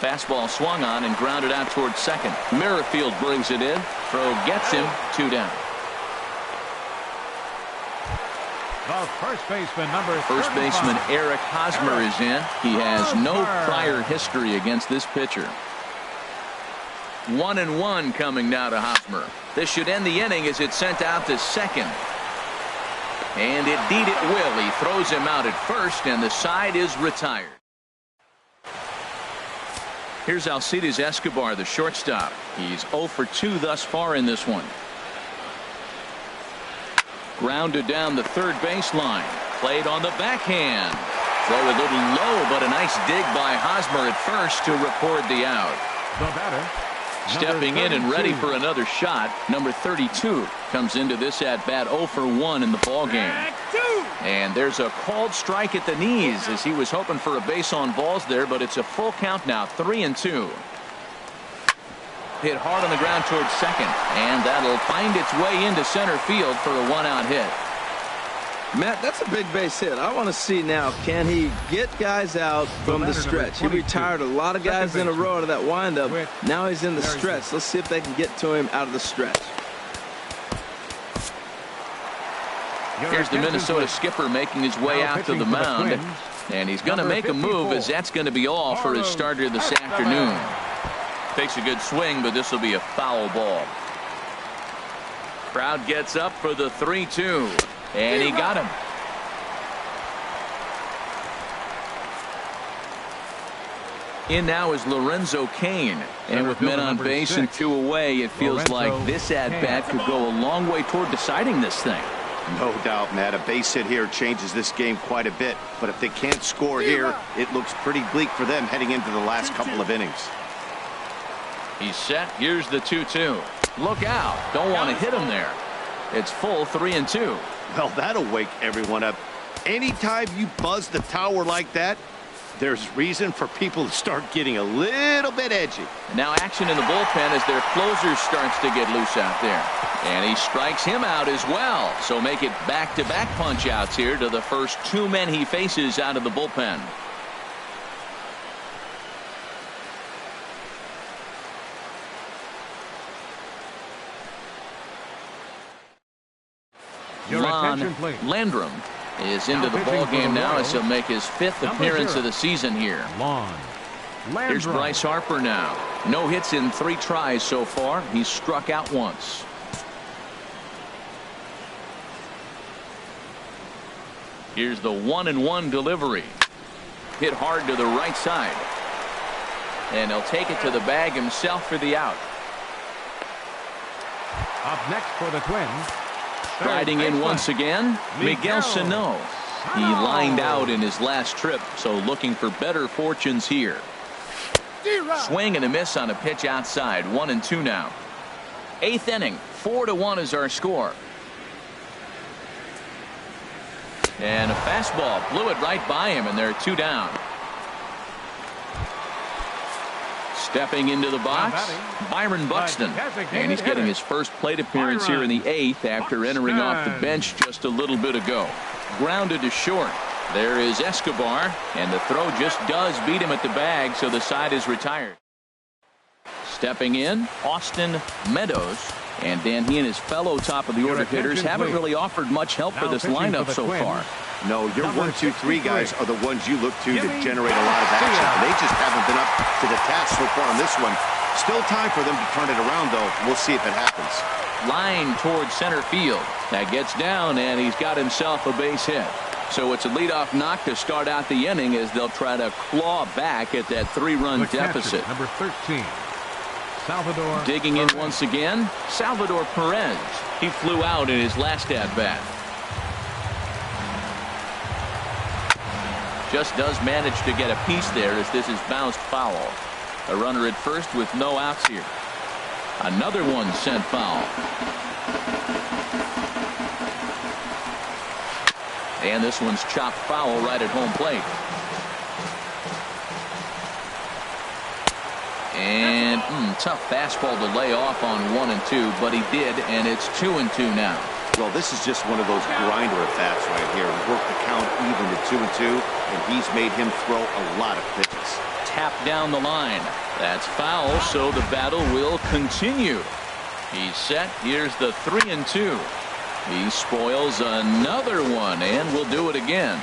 Fastball swung on and grounded out towards second. Merrifield brings it in. Throw gets him. 2 down. The first baseman, First baseman Eric Hosmer is in. He has no prior history against this pitcher. 1-1 coming now to Hosmer. This should end the inning as it's sent out to second. And indeed it will. He throws him out at first, and the side is retired. Here's Alcides Escobar, the shortstop. He's 0 for 2 thus far in this one. Grounded down the third baseline. Played on the backhand. Throw a little low, but a nice dig by Hosmer at first to record the out. The batter, stepping in and ready for another shot. Number 32 comes into this at bat 0 for 1 in the ball game. And there's a called strike at the knees as he was hoping for a base on balls there, but it's a full count now. 3-2. Hit hard on the ground towards second, and that'll find its way into center field for a 1-out hit. Matt, that's a big base hit. I want to see now, can he get guys out from the stretch? He retired a lot of guys in a row to that windup. Now he's in the stretch. Let's see if they can get to him out of the stretch. Here's the Minnesota skipper making his way out to the mound, and he's going to make a move as that's going to be all for his starter this afternoon. Takes a good swing, but this will be a foul ball. Crowd gets up for the 3-2, and he got him. In now is Lorenzo Cain, and with men on base and 2 away, it feels like this at-bat could go a long way toward deciding this thing. No doubt, Matt. A base hit here changes this game quite a bit, but if they can't score here, it looks pretty bleak for them heading into the last couple of innings. He's set. Here's the 2-2. Look out. Don't want to hit him there. It's full 3-2. Well, that'll wake everyone up. Anytime you buzz the tower like that, there's reason for people to start getting a little bit edgy. Now action in the bullpen as their closer starts to get loose out there. And he strikes him out as well. So make it back-to-back punch-outs here to the first 2 men he faces out of the bullpen. Lon Landrum is into the ball game now as he'll make his 5th appearance of the season here. Here's Bryce Harper now. No hits in 3 tries so far. He's struck out once. Here's the 1-1 delivery. Hit hard to the right side. And he'll take it to the bag himself for the out. Up next for the Twins. Striding in once again, Miguel Sano. He lined out in his last trip, so looking for better fortunes here. Swing and a miss on a pitch outside. 1-2 now. 8th inning. 4-1 is our score. And a fastball blew it right by him, and they're 2 down. Stepping into the box, Byron Buxton, and he's getting his first plate appearance here in the 8th after entering off the bench just a little bit ago. Grounded to short. There is Escobar, and the throw just does beat him at the bag, so the side is retired. Stepping in, Austin Meadows, and then he and his fellow top-of-the-order hitters haven't really offered much help for this lineup so far. No, your 1, 2, 3 guys are the ones you look to generate a lot of action. They just haven't been up to the task so far on this one. Still time for them to turn it around, though. We'll see if it happens. Line towards center field. That gets down, and he's got himself a base hit. So it's a leadoff knock to start out the inning as they'll try to claw back at that 3-run deficit. Number 13. Salvador. Digging in once again, Salvador Perez. He flew out in his last at-bat. Just does manage to get a piece there as this is bounced foul. A runner at first with no outs here. Another one sent foul. And this one's chopped foul right at home plate. And tough fastball to lay off on 1 and 2, but he did, and it's 2 and 2 now. Well, this is just one of those grinder at bats right here. Worked the count even to 2 and 2, and he's made him throw a lot of pitches. Tap down the line. That's foul, so the battle will continue. He's set. Here's the 3 and 2. He spoils another one, and will do it again.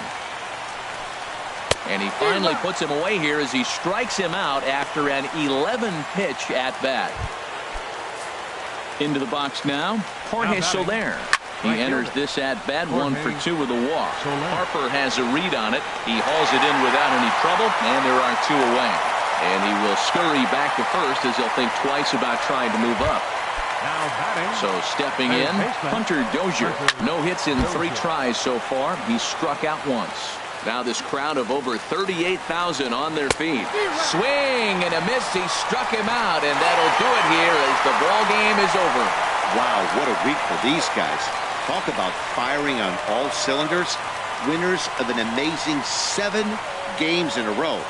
And he finally puts him away here as he strikes him out after an 11-pitch at-bat. Into the box now, Jorge Soler. He enters this at-bat 1 for 2 with a walk. Harper has a read on it. He hauls it in without any trouble, and there are 2 away. And he will scurry back to first as he'll think twice about trying to move up. So stepping in, Hunter Dozier. No hits in 3 tries so far. He's struck out once. Now this crowd of over 38,000 on their feet. Swing and a miss. He struck him out, and that'll do it here as the ball game is over. Wow, what a week for these guys. Talk about firing on all cylinders. Winners of an amazing 7 games in a row.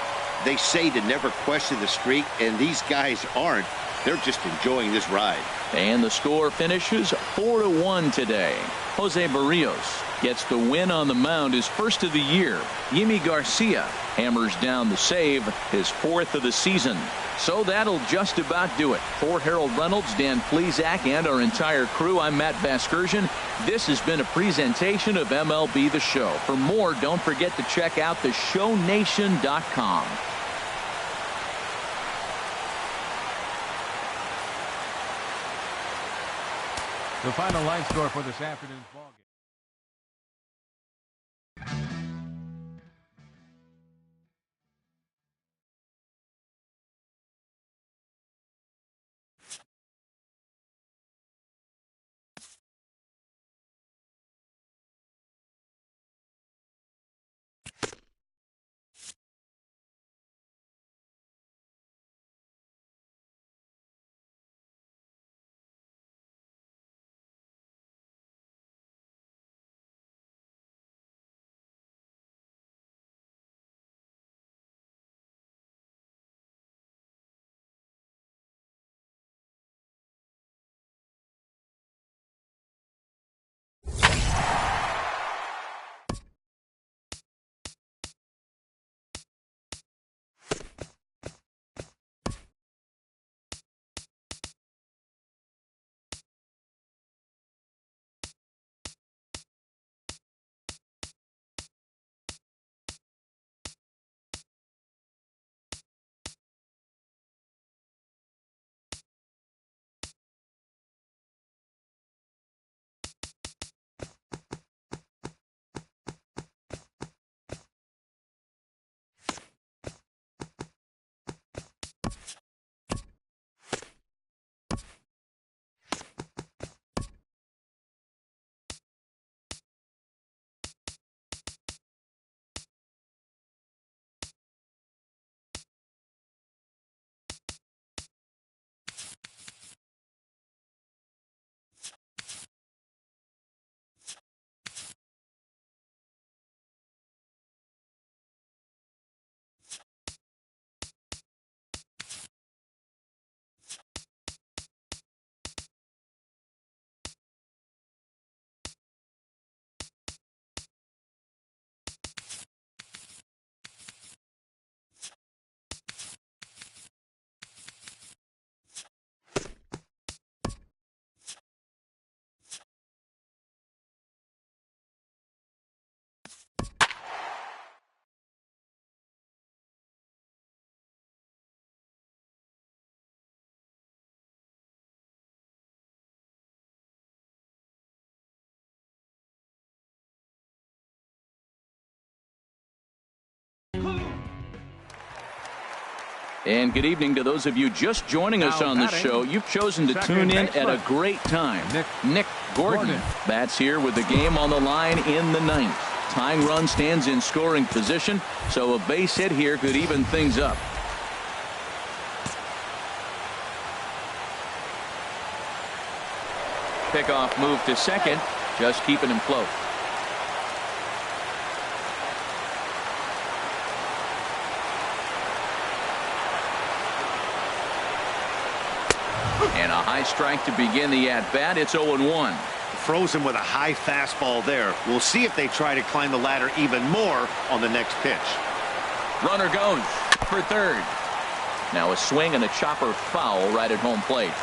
They say to never question the streak, and these guys aren't. They're just enjoying this ride. And the score finishes 4-1 today. Jose Barrios gets the win on the mound, his first of the year. Yimi Garcia hammers down the save, his 4th of the season. So that'll just about do it. For Harold Reynolds, Dan Plesac, and our entire crew, I'm Matt Vasgersian. This has been a presentation of MLB The Show. For more, don't forget to check out theshownation.com. The final line score for this afternoon's ballgame. And good evening to those of you just joining us on the show. You've chosen to tune in at a great time. Nick Gordon bats here with the game on the line in the ninth. Tying run stands in scoring position, so a base hit here could even things up. Pickoff move to second, just keeping him close. And a high strike to begin the at-bat. It's 0-1. Frozen with a high fastball there. We'll see if they try to climb the ladder even more on the next pitch. Runner goes for third. Now a swing and a chopper foul right at home plate.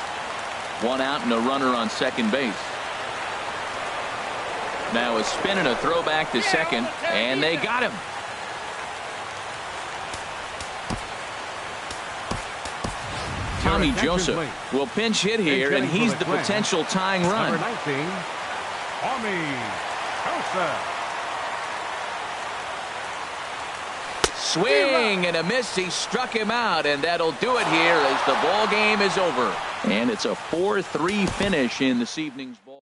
One out and a runner on second base. Now a spin and a throw back to second, and they got him. Tommy Joseph will pinch hit here, and he's the potential tying run. Number 19, Tommy Joseph. Swing and a miss. He struck him out, and that'll do it here as the ball game is over. And it's a 4-3 finish in this evening's ball.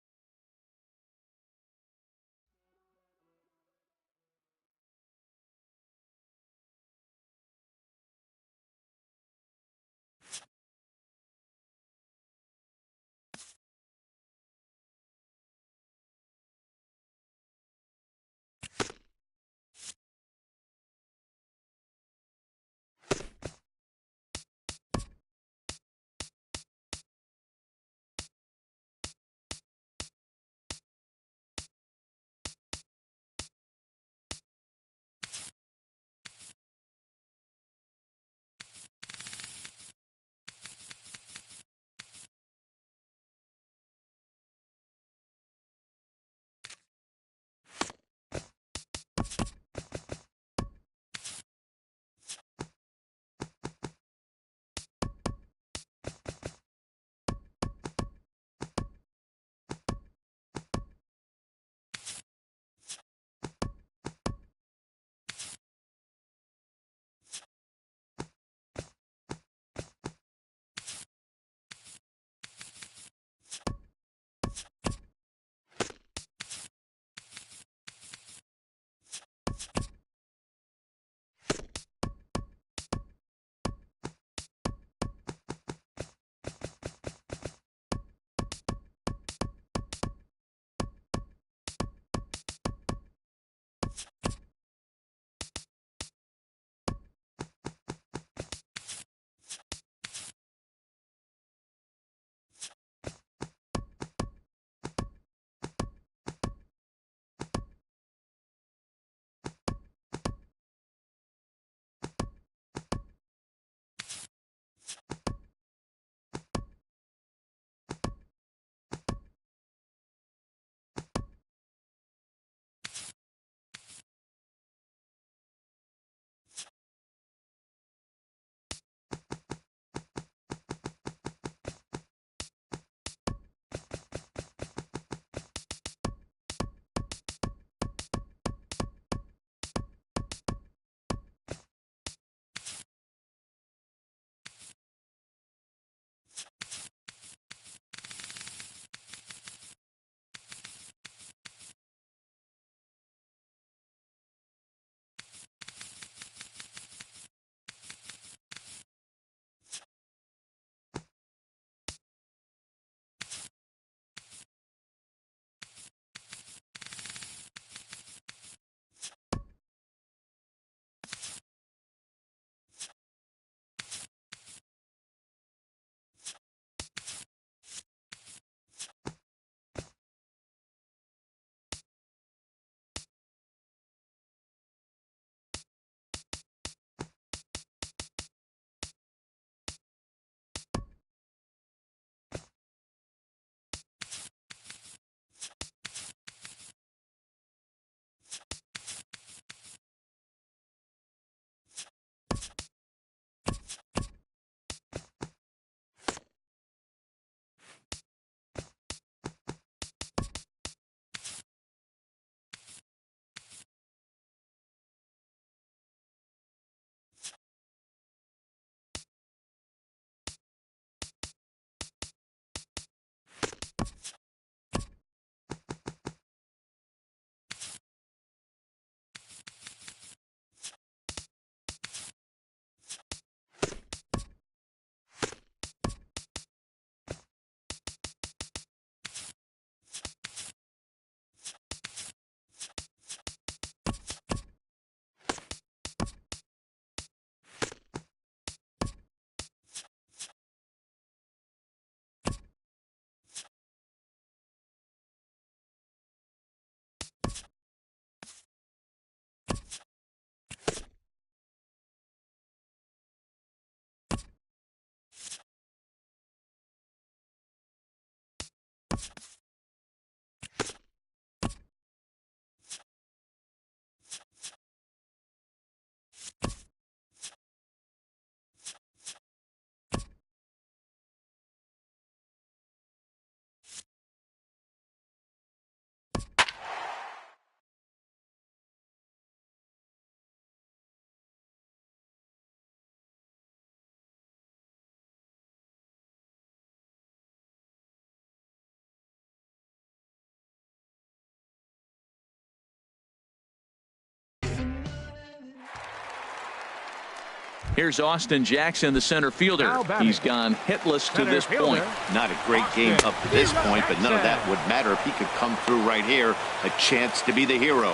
Here's Austin Jackson, the center fielder. He's gone hitless to this point. Not a great game up to this point, but none of that would matter if he could come through right here. A chance to be the hero.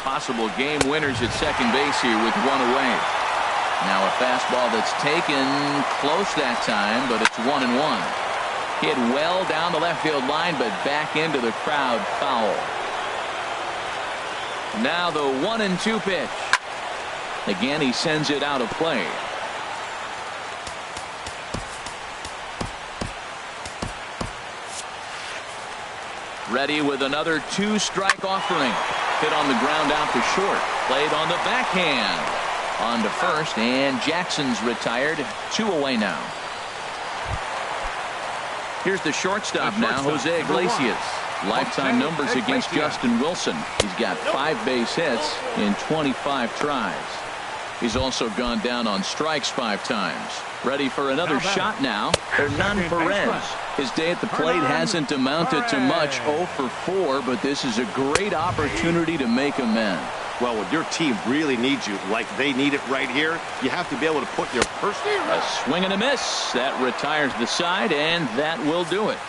Possible game winners at second base here with one away. Now a fastball that's taken close that time, but it's 1-1. Hit well down the left field line, but back into the crowd, foul. Now the 1-2 pitch. Again, he sends it out of play. Ready with another two-strike offering. Hit on the ground out to short. Played on the backhand. On to first, and Jackson's retired. 2 away now. Here's the shortstop now, Jose Iglesias. Lifetime numbers against Justin Wilson. He's got 5 base hits in 25 tries. He's also gone down on strikes 5 times. Ready for another shot now. Hernan Perez. His day at the plate hasn't amounted to much. 0 for 4, but this is a great opportunity to make amends. Well, when your team really needs you, like they need it right here, you have to be able to put your personal... A swing and a miss. That retires the side, and that will do it.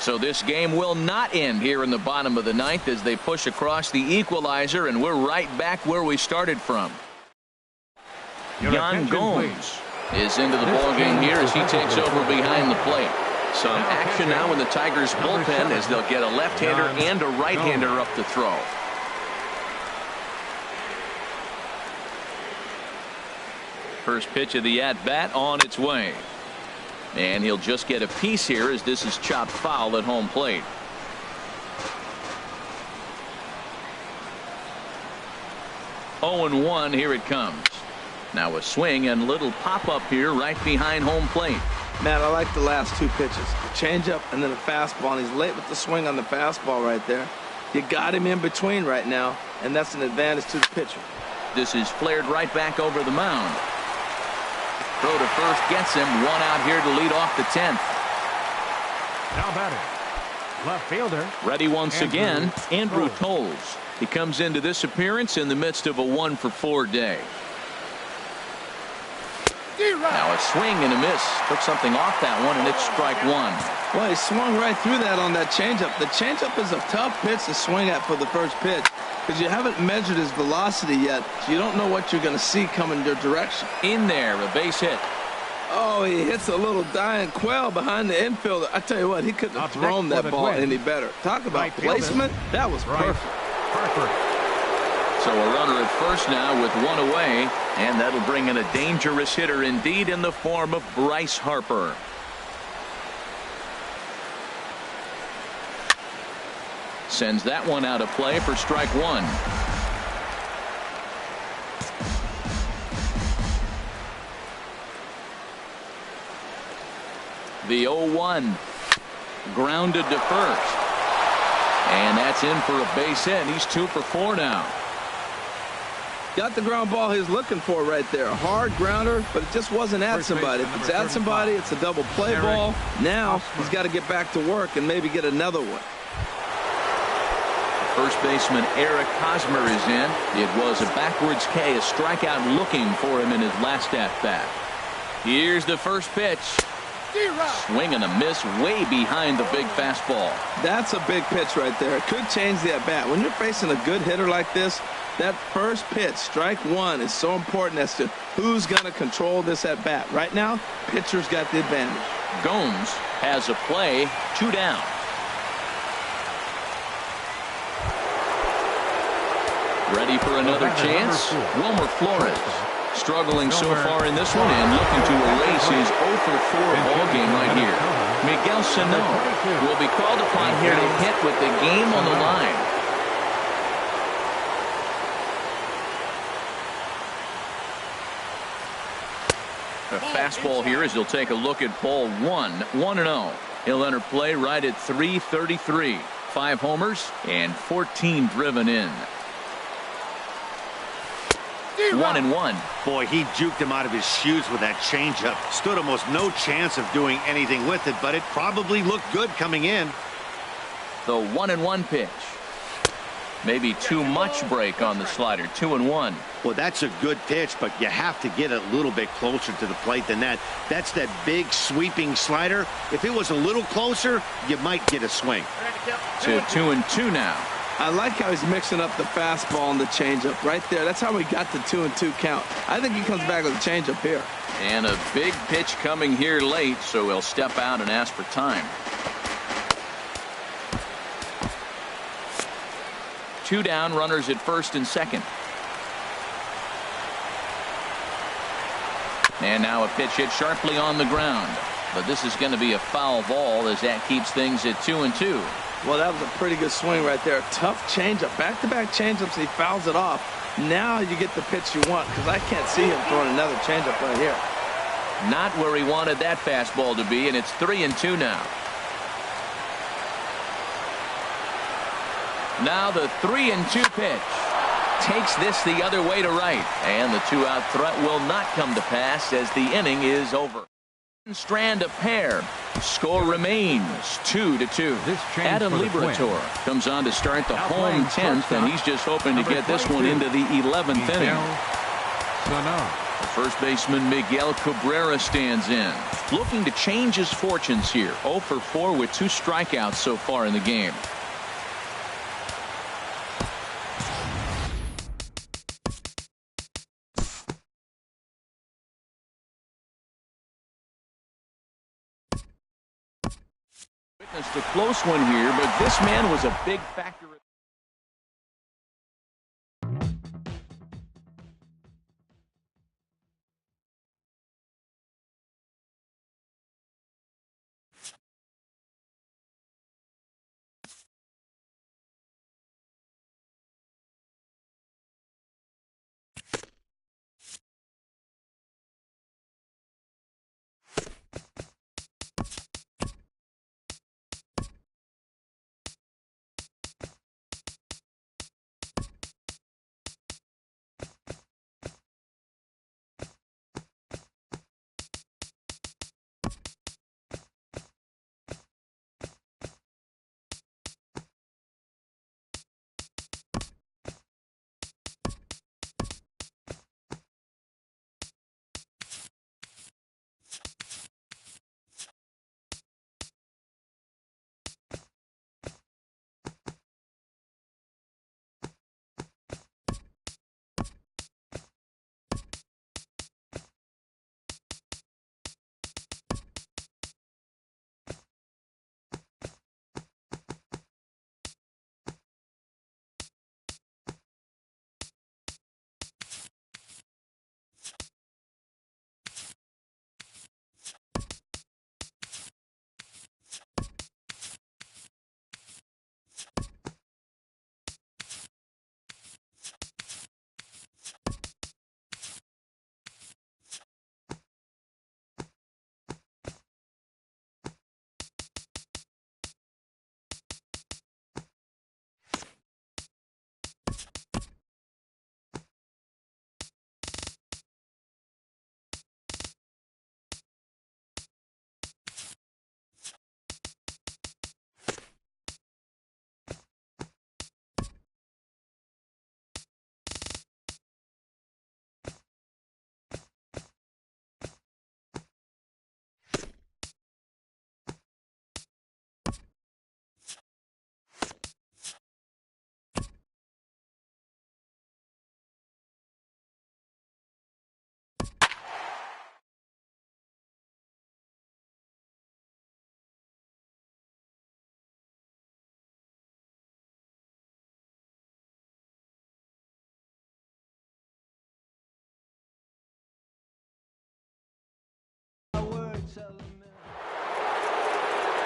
So this game will not end here in the bottom of the 9th as they push across the equalizer, and we're right back where we started from. Yan Gomes is into the ballgame here as he takes over behind the plate. Some action now in the Tigers bullpen as they'll get a left-hander and a right-hander up to throw. First pitch of the at-bat on its way. And he'll just get a piece here as this is chopped foul at home plate. Oh and 1, here it comes. Now a swing and little pop-up here right behind home plate. Man, I like the last 2 pitches. A changeup and then a fastball, and he's late with the swing on the fastball right there. You got him in between right now, and that's an advantage to the pitcher. This is flared right back over the mound. Throw to first gets him. 1 out here to lead off the 10th. Now batting, left fielder. Ready once again, Andrew Toles. He comes into this appearance in the midst of a 1 for 4 day. Now a swing and a miss. Took something off that one, and it's strike 1. Well, he swung right through that on that changeup. The changeup is a tough pitch to swing at for the first pitch because you haven't measured his velocity yet, so you don't know what you're going to see coming your direction. In there, a base hit. Oh, he hits a little dying quail behind the infielder. I tell you what, he couldn't have thrown that ball any better. Talk about placement. That was perfect. So a runner at first now with 1 away, and that'll bring in a dangerous hitter indeed in the form of Bryce Harper. Sends that one out of play for strike 1. The 0-1 grounded to first, and that's in for a base hit. He's 2 for 4 now. Got the ground ball he's looking for right there. A hard grounder, but it just wasn't at somebody. If it's at somebody, it's a double play ball. Now he's got to get back to work and maybe get another one. First baseman Eric Hosmer is in. It was a backwards K, a strikeout looking for him in his last at-bat. Here's the first pitch. Swing and a miss way behind the big fastball. That's a big pitch right there. It could change the at-bat. When you're facing a good hitter like this, that first pitch, strike 1, is so important as to who's going to control this at-bat. Right now, pitcher's got the advantage. Gomes has a play, 2 down. Ready for another chance? Wilmer Flores. Struggling so far in this one and looking to erase his 0 for 4 ball game right here. Miguel Sano will be called upon here to hit with the game on the line. A fastball here as he'll take a look at ball 1-0. He'll enter play right at 3:33. 5 homers and 14 driven in. 1-1. Boy, he juked him out of his shoes with that changeup. Stood almost no chance of doing anything with it, but it probably looked good coming in. The 1-1 pitch. Maybe too much break on the slider. 2-1. Well, that's a good pitch, but you have to get a little bit closer to the plate than that. That's that big sweeping slider. If it was a little closer, you might get a swing. To 2-2 now. I like how he's mixing up the fastball and the changeup right there. That's how we got the 2-2 count. I think he comes back with a changeup here. And a big pitch coming here late, so he'll step out and ask for time. 2 down, runners at first and second. And now a pitch hit sharply on the ground. But this is going to be a foul ball as that keeps things at 2-2. Well, that was a pretty good swing right there. Tough changeup. Back-to-back changeups, he fouls it off. Now you get the pitch you want, because I can't see him throwing another changeup right here. Not where he wanted that fastball to be, and it's 3-2 now. Now the 3-2 pitch. Takes this the other way to right. And the 2-out threat will not come to pass as the inning is over. Strand a pair. Score remains 2-2. Adam Liberatore comes on to start the home 10th, and he's just hoping to get this one into the 11th inning. The first baseman Miguel Cabrera stands in, looking to change his fortunes here. 0 for 4 with 2 strikeouts so far in the game. It's a close one here, but this man was a big factor.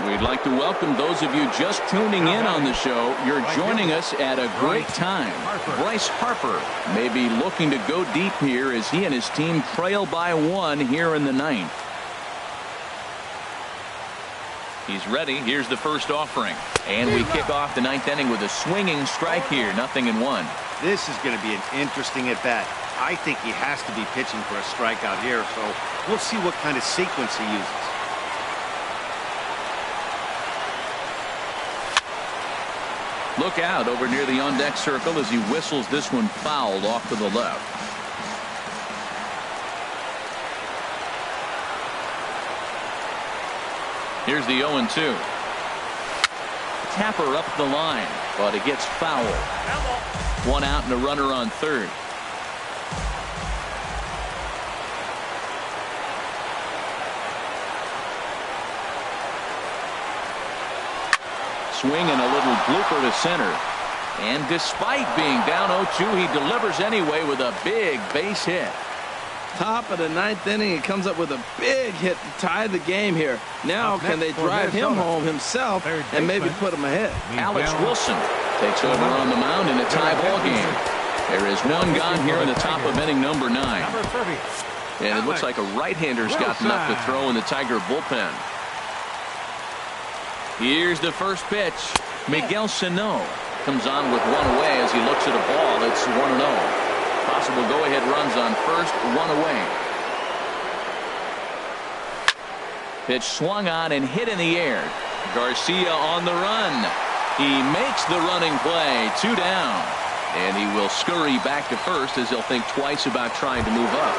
We'd like to welcome those of you just tuning in on the show. You're joining us at a great time. Bryce Harper may be looking to go deep here as he and his team trail by 1 here in the 9th. He's ready. Here's the first offering. And we kick off the 9th inning with a swinging strike here. 0-1. This is going to be an interesting at-bat. I think he has to be pitching for a strikeout here, so we'll see what kind of sequence he uses. Look out over near the on-deck circle as he whistles this one fouled off to the left. Here's the 0-2. Tapper up the line, but it gets fouled. 1 out and a runner on third. Swing and a little blooper to center. And despite being down 0-2, he delivers anyway with a big base hit. Top of the 9th inning, he comes up with a big hit to tie the game here. Now can they drive him home himself and maybe put him ahead? Alex Wilson takes over on the mound in a tie ball game. There is 1 gone here in the top of inning number 9. And it looks like a right-hander's gotten up to throw in the Tiger bullpen. Here's the first pitch. Miguel Sano comes on with 1 away as he looks at a ball. It's 1-0. Possible go-ahead runs on first, 1 away. Pitch swung on and hit in the air. Garcia on the run. He makes the running play. 2 down. And he will scurry back to first as he'll think twice about trying to move up.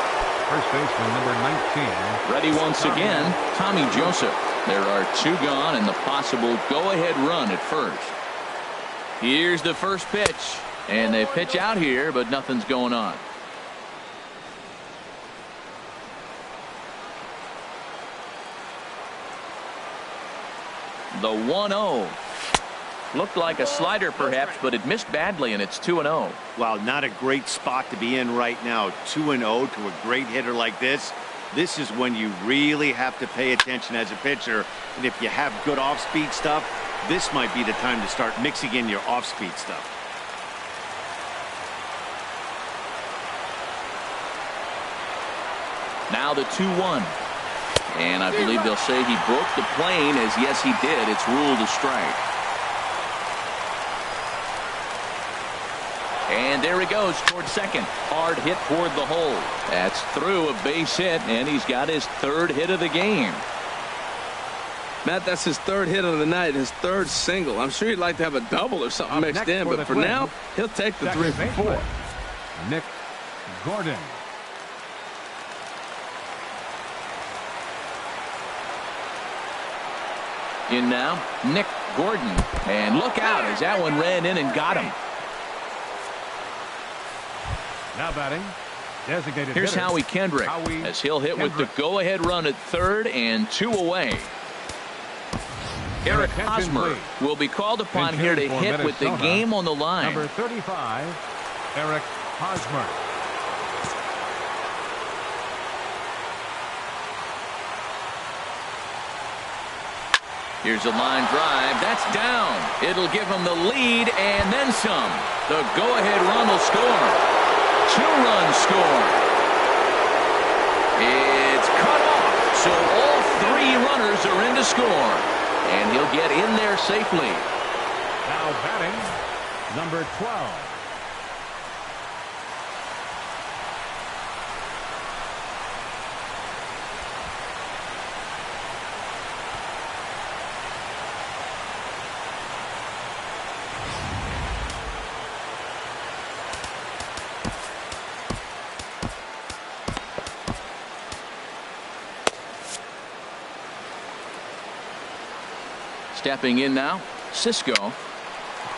First baseman number 19. Ready once again, Tommy Joseph. There are 2 gone and the possible go-ahead run at first. Here's the first pitch. And they pitch out here, but nothing's going on. The 1-0. Looked like a slider perhaps, but it missed badly, and it's 2-0. Well, not a great spot to be in right now. 2-0 to a great hitter like this. This is when you really have to pay attention as a pitcher. And if you have good off-speed stuff, this might be the time to start mixing in your off-speed stuff. Now the 2-1. And I believe they'll say he broke the plane, as yes he did. It's ruled a strike. And there he goes toward second. Hard hit toward the hole. That's through a base hit, and he's got his 3rd hit of the game. Matt, that's his 3rd hit of the night, his 3rd single. I'm sure he'd like to have a double or something mixed in, but for now, he'll take the 3 for 4. Nick Gordon. In now, Nick Gordon. And look out as that one ran in and got him. Now batting, designated Here's hitter, Howie Kendrick as he'll hit with the go-ahead run at 3rd and 2 away. Eric Hosmer will be called upon here to hit with the game on the line. Number 35, Eric Hosmer. Here's a line drive. That's down. It'll give him the lead and then some. The go-ahead run will score. 2-run score. It's cut off. So all 3 runners are in to score. And he'll get in there safely. Now batting, number 12. Stepping in now, Cisco.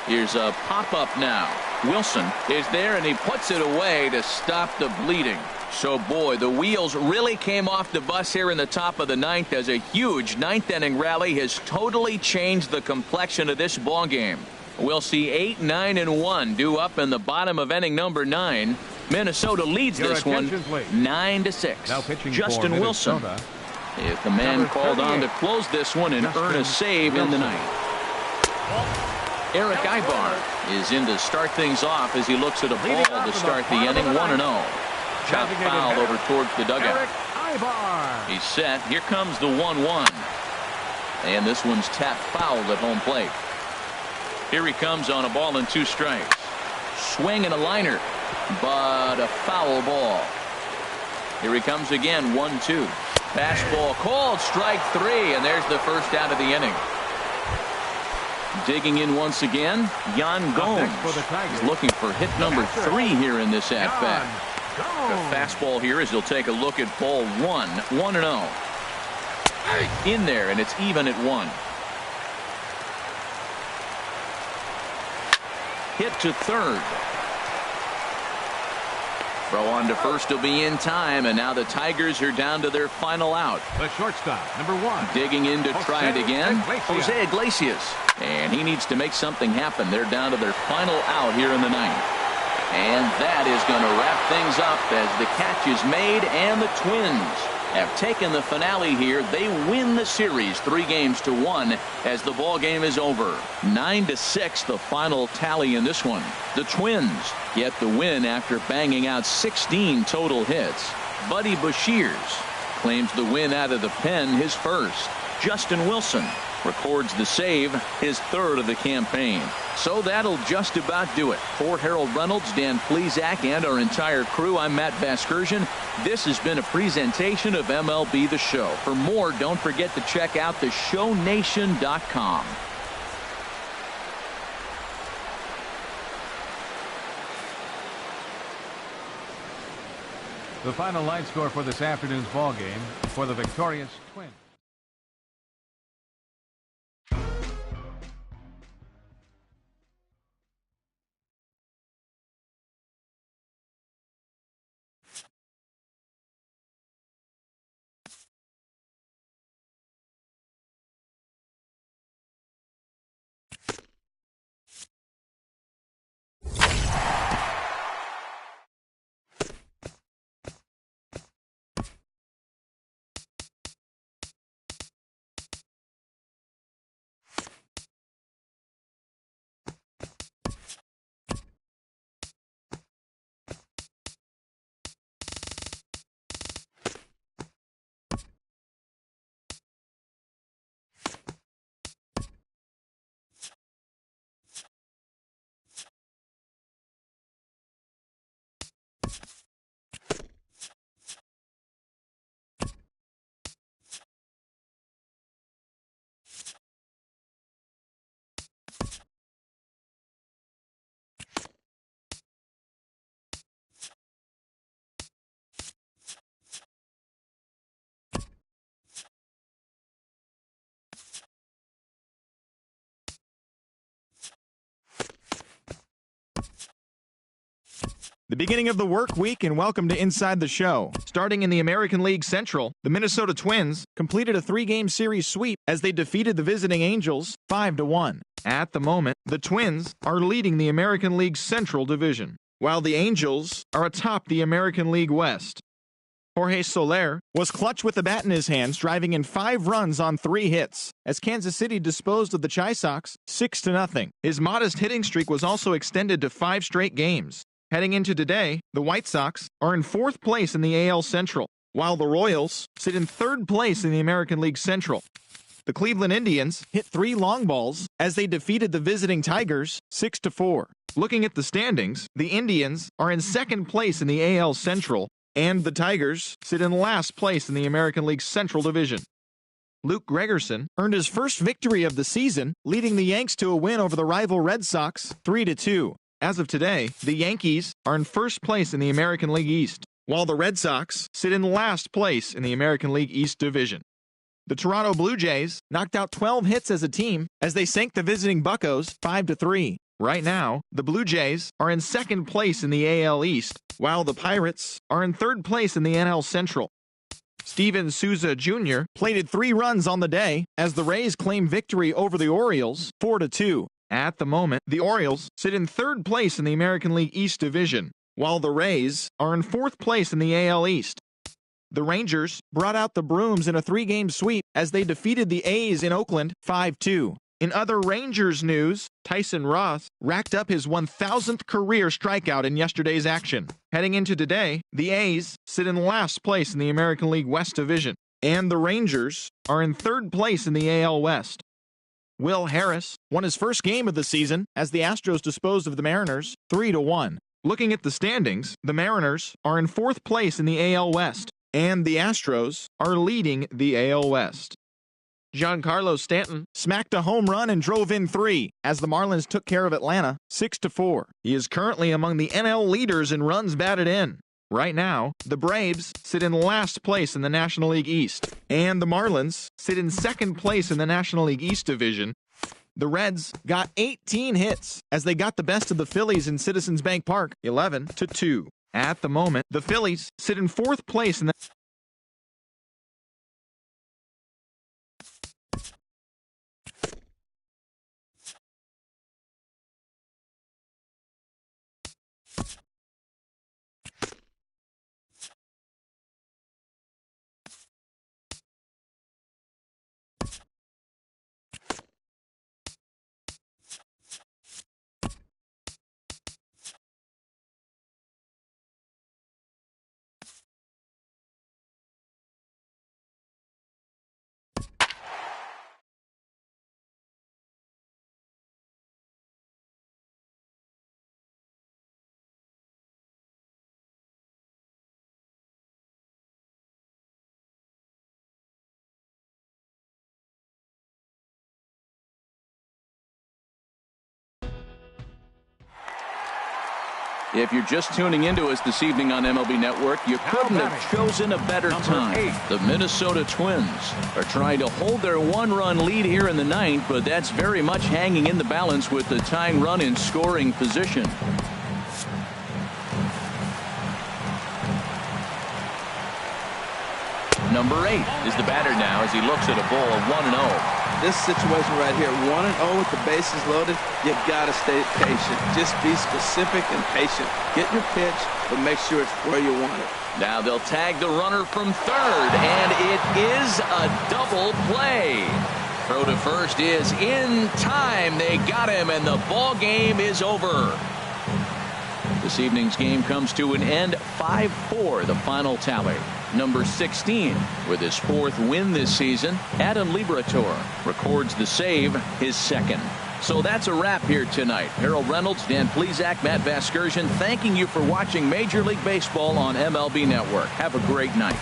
Here's a pop-up now. Wilson is there, and he puts it away to stop the bleeding. So, boy, the wheels really came off the bus here in the top of the 9th as a huge 9th inning rally has totally changed the complexion of this ball game. We'll see 8, 9, and 1 due up in the bottom of inning number 9. Minnesota leads this one 9-6. Now pitching Justin for Wilson. If the man called on to close this one and earn a save in the ninth. Eric Ibar is in to start things off as he looks at a ball to start the inning. 1-0. Chop foul over towards the dugout. He's set. Here comes the 1-1. And this one's tapped fouled at home plate. Here he comes on a ball and 2 strikes. Swing and a liner, but a foul ball. Here he comes again. 1-2. Fastball called, strike 3, and there's the first out of the inning. Digging in once again, Yan Gomes is looking for hit number 3 here in this at-bat. The fastball here as he'll take a look at ball 1. 1-0. In there, and it's even at 1. Hit to third. Throw on to first will be in time, and now the Tigers are down to their final out. The shortstop, number 1. Digging in to try it again, Jose Iglesias. And he needs to make something happen. They're down to their final out here in the ninth. And that is going to wrap things up as the catch is made, and the Twins have taken the finale here. They win the series 3-1 as the ball game is over. 9-6 the final tally in this one. The Twins get the win after banging out 16 total hits. Buddy Bashirs claims the win out of the pen, his first. Justin Wilson records the save, his third of the campaign. So that'll just about do it. For Harold Reynolds, Dan Plesac, and our entire crew, I'm Matt Vasgersian. This has been a presentation of MLB The Show. For more, don't forget to check out theshownation.com. The final line score for this afternoon's ball game for the victorious Twins. The beginning of the work week, and welcome to Inside the Show. Starting in the American League Central, the Minnesota Twins completed a 3-game series sweep as they defeated the visiting Angels 5-1. At the moment, the Twins are leading the American League Central Division, while the Angels are atop the American League West. Jorge Soler was clutch with the bat in his hands, driving in 5 runs on 3 hits, as Kansas City disposed of the Chi Sox 6-0. His modest hitting streak was also extended to 5 straight games. Heading into today, the White Sox are in 4th place in the AL Central, while the Royals sit in 3rd place in the American League Central. The Cleveland Indians hit 3 long balls as they defeated the visiting Tigers 6-4. Looking at the standings, the Indians are in 2nd place in the AL Central, and the Tigers sit in last place in the American League Central Division. Luke Gregerson earned his first victory of the season, leading the Yanks to a win over the rival Red Sox 3-2. As of today, the Yankees are in 1st place in the American League East, while the Red Sox sit in last place in the American League East Division. The Toronto Blue Jays knocked out 12 hits as a team as they sank the visiting Buccos 5-3. Right now, the Blue Jays are in 2nd place in the AL East, while the Pirates are in 3rd place in the NL Central. Steven Souza Jr. plated 3 runs on the day as the Rays claim victory over the Orioles 4-2. At the moment, the Orioles sit in 3rd place in the American League East Division, while the Rays are in 4th place in the AL East. The Rangers brought out the brooms in a 3-game sweep as they defeated the A's in Oakland 5-2. In other Rangers news, Tyson Ross racked up his 1,000th career strikeout in yesterday's action. Heading into today, the A's sit in last place in the American League West Division, and the Rangers are in 3rd place in the AL West. Will Harris won his first game of the season as the Astros disposed of the Mariners 3-1. Looking at the standings, the Mariners are in 4th place in the AL West, and the Astros are leading the AL West. Giancarlo Stanton smacked a home run and drove in 3 as the Marlins took care of Atlanta 6-4. He is currently among the NL leaders in runs batted in. Right now, the Braves sit in last place in the National League East, and the Marlins sit in 2nd place in the National League East Division. The Reds got 18 hits as they got the best of the Phillies in Citizens Bank Park 11-2. At the moment, the Phillies sit in 4th place in the If you're just tuning into us this evening on MLB Network, you couldn't have chosen a better time. The Minnesota Twins are trying to hold their 1-run lead here in the 9th, but that's very much hanging in the balance with the tying run in scoring position. Number 8 is the batter now as he looks at a ball 1-0. This situation right here, 1-0 with the bases loaded, you gotta stay patient. Just be specific and patient. Get your pitch, but make sure it's where you want it. Now they'll tag the runner from 3rd, and it is a double play. Throw to first is in time. They got him, and the ball game is over. This evening's game comes to an end, 5-4, the final tally. Number 16, with his 4th win this season, Adam Liberatore records the save, his 2nd. So that's a wrap here tonight. Harold Reynolds, Dan Plesac, Matt Vasgersian, thanking you for watching Major League Baseball on MLB Network. Have a great night.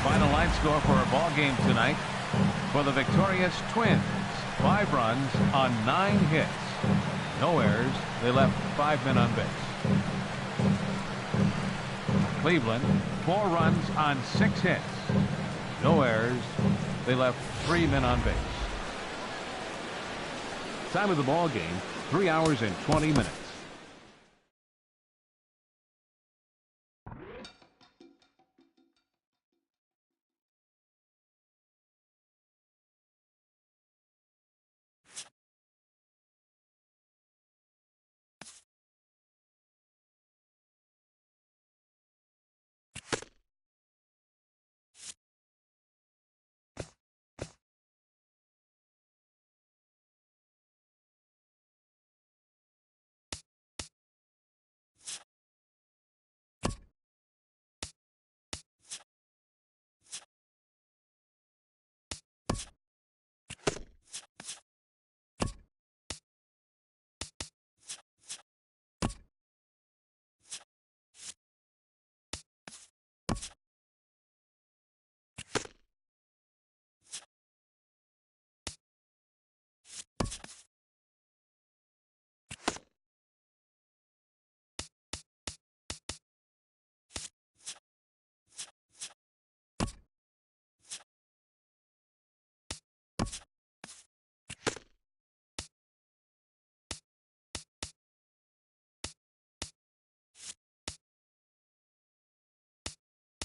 Final line score for our ball game tonight. For the victorious Twins, 5 runs on 9 hits. No errors. They left 5 men on base. Cleveland, 4 runs on 6 hits. No errors. They left 3 men on base. Time of the ball game, 3 hours and 20 minutes.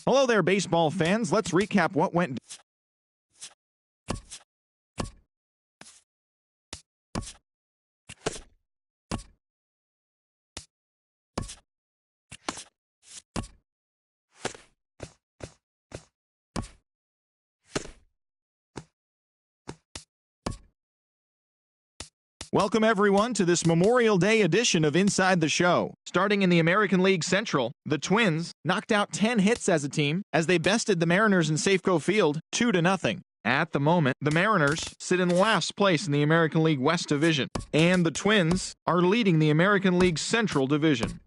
Hello there, baseball fans. Let's recap what went Welcome everyone to this Memorial Day edition of Inside the Show. Starting in the American League Central, the Twins knocked out 10 hits as a team as they bested the Mariners in Safeco Field 2-0. At the moment, the Mariners sit in last place in the American League West Division, and the Twins are leading the American League Central Division.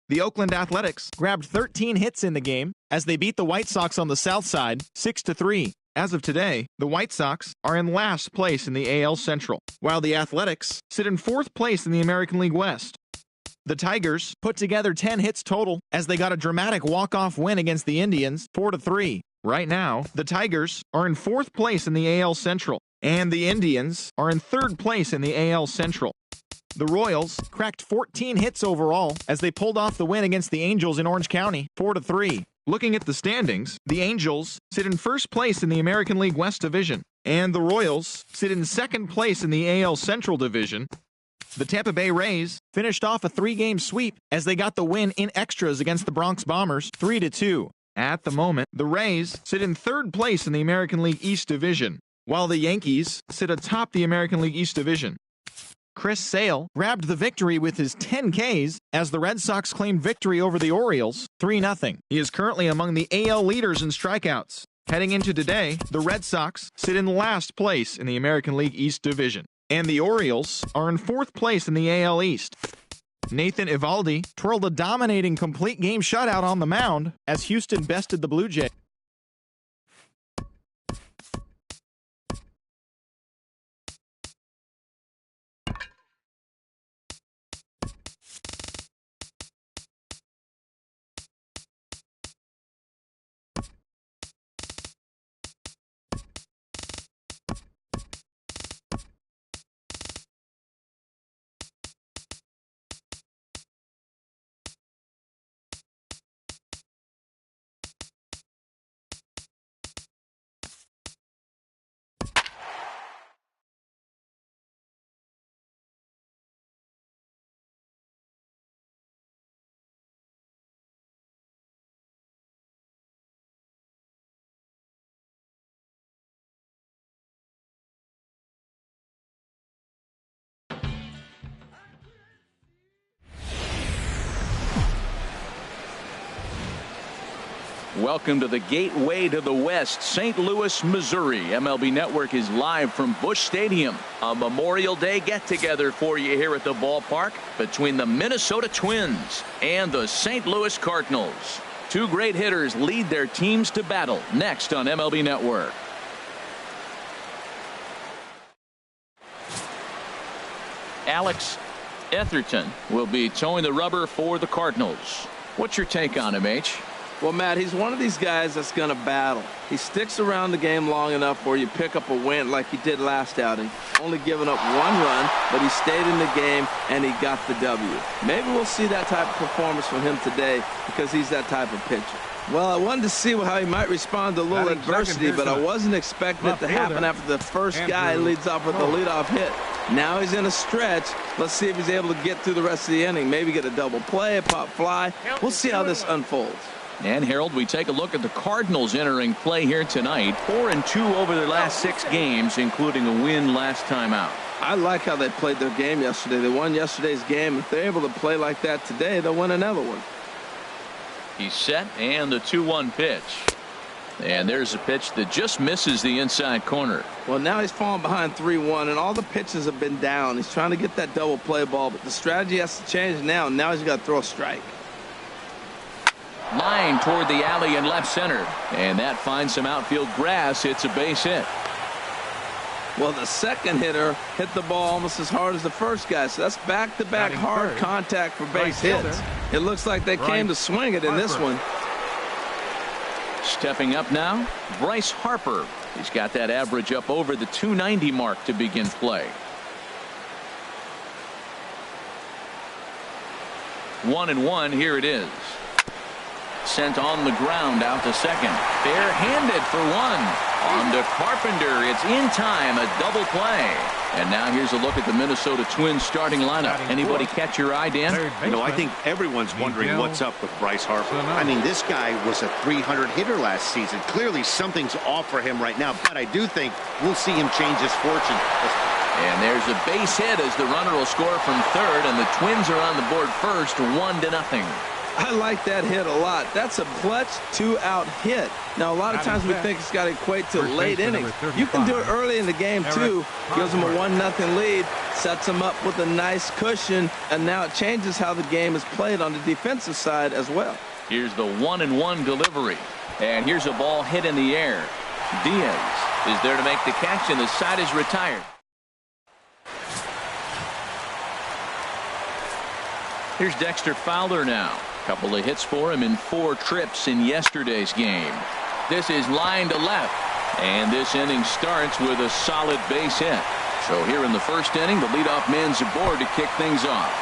The Oakland Athletics grabbed 13 hits in the game as they beat the White Sox on the south side 6-3. As of today, the White Sox are in last place in the AL Central, while the Athletics sit in fourth place in the American League West. The Tigers put together 10 hits total as they got a dramatic walk-off win against the Indians 4-3. Right now, the Tigers are in fourth place in the AL Central, and the Indians are in third place in the AL Central. The Royals cracked 14 hits overall as they pulled off the win against the Angels in Orange County 4-3. Looking at the standings, the Angels sit in first place in the American League West Division, and the Royals sit in second place in the AL Central Division. The Tampa Bay Rays finished off a 3-game sweep as they got the win in extras against the Bronx Bombers 3-2. At the moment, the Rays sit in third place in the American League East Division, while the Yankees sit atop the American League East Division. Chris Sale grabbed the victory with his 10 Ks as the Red Sox claimed victory over the Orioles 3-0. He is currently among the AL leaders in strikeouts. Heading into today, the Red Sox sit in last place in the American League East Division, and the Orioles are in fourth place in the AL East. Nathan Eovaldi twirled a dominating complete game shutout on the mound as Houston bested the Blue Jays. Welcome to the gateway to the West, St. Louis, Missouri. MLB Network is live from Busch Stadium. A Memorial Day get-together for you here at the ballpark between the Minnesota Twins and the St. Louis Cardinals. Two great hitters lead their teams to battle next on MLB Network. Alex Etherton will be towing the rubber for the Cardinals. What's your take on him, H? Well, Matt, he's one of these guys that's going to battle. He sticks around the game long enough where you pick up a win like he did last outing. Only giving up one run, but he stayed in the game and he got the W. Maybe we'll see that type of performance from him today because he's that type of pitcher. Well, I wanted to see how he might respond to a little adversity, but I wasn't expecting it to happen after the first guy leads off with the leadoff hit. Now he's in a stretch. Let's see if he's able to get through the rest of the inning. Maybe get a double play, a pop fly. We'll see how this unfolds. And Harold, we take a look at the Cardinals entering play here tonight. 4-2 over their last 6 games, including a win last time out. I like how they played their game yesterday. They won yesterday's game. If they're able to play like that today, they'll win another one. He's set, and the 2-1 pitch. And there's a pitch that just misses the inside corner. Well, now he's falling behind 3-1, and all the pitches have been down. He's trying to get that double play ball, but the strategy has to change now. Now he's got to throw a strike. Line toward the alley in left center, and that finds some outfield grass. It's a base hit. Well, the second hitter hit the ball almost as hard as the first guy, so that's back-to-back hard contact for base hits. It looks like they came to swing it in this one. Stepping up now, Bryce Harper. He's got that average up over the 290 mark to begin play. 1-1, here it is. Sent on the ground out to second. Bare-handed for one. On to Carpenter. It's in time. A double play. And now here's a look at the Minnesota Twins starting lineup. Anybody catch your eye, Dan? You know, I think everyone's wondering what's up with Bryce Harper. I mean, this guy was a 300 hitter last season. Clearly something's off for him right now, but I do think we'll see him change his fortune. And there's a base hit as the runner will score from third, and the Twins are on the board first, 1-0. I like that hit a lot. That's a clutch 2-out hit. Now, a lot of times we think it's got to equate to late innings. You can do it early in the game, too. Gives them a 1-0 lead, sets them up with a nice cushion, and now it changes how the game is played on the defensive side as well. Here's the 1-1 delivery. And here's a ball hit in the air. Diaz is there to make the catch, and the side is retired. Here's Dexter Fowler now. Couple of hits for him in 4 trips in yesterday's game. This is line to left. And this inning starts with a solid base hit. So here in the first inning, the leadoff man's aboard to kick things off.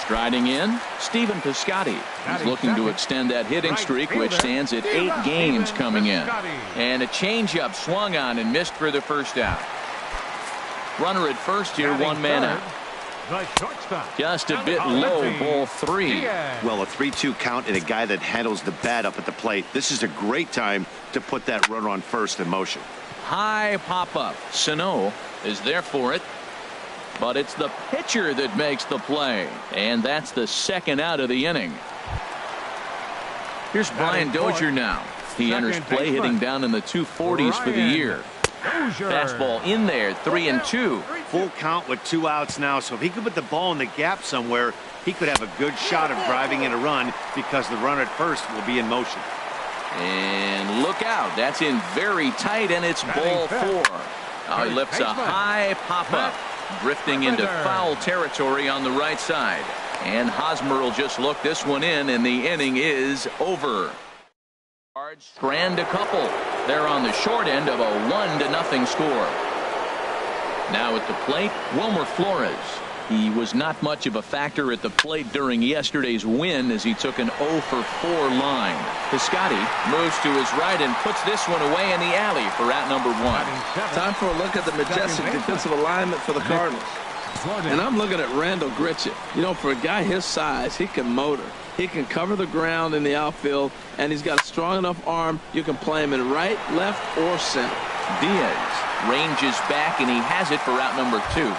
Striding in, Stephen Piscotty. He's looking to extend that hitting streak, which stands at 8 games coming in. And a changeup swung on and missed for the first out. Runner at first here, 1 man out. Just a bit low, ball 3. Well, a 3-2 count and a guy that handles the bat up at the plate. This is a great time to put that runner on first in motion. High pop up. Sano is there for it. But it's the pitcher that makes the play. And that's the second out of the inning. Here's Brian Dozier now. He enters play hitting down in the 240s for the year. Fastball in there, 3-2. Full count with 2 outs now, so if he could put the ball in the gap somewhere, he could have a good shot of driving in a run because the runner at first will be in motion. And look out, that's in very tight, and it's ball 4. Now he lifts a high pop-up, drifting into foul territory on the right side. And Hosmer will just look this one in, and the inning is over. Strand a couple. They're on the short end of a 1-0 score. Now at the plate, Wilmer Flores. He was not much of a factor at the plate during yesterday's win as he took an 0-for-4 line. Piscotty moves to his right and puts this one away in the alley for out number 1. Time for a look at the majestic defensive alignment for the Cardinals. And I'm looking at Randall Grichuk. You know, for a guy his size, he can motor. He can cover the ground in the outfield, and he's got a strong enough arm you can play him in right, left, or center. Diaz ranges back, and he has it for out number 2.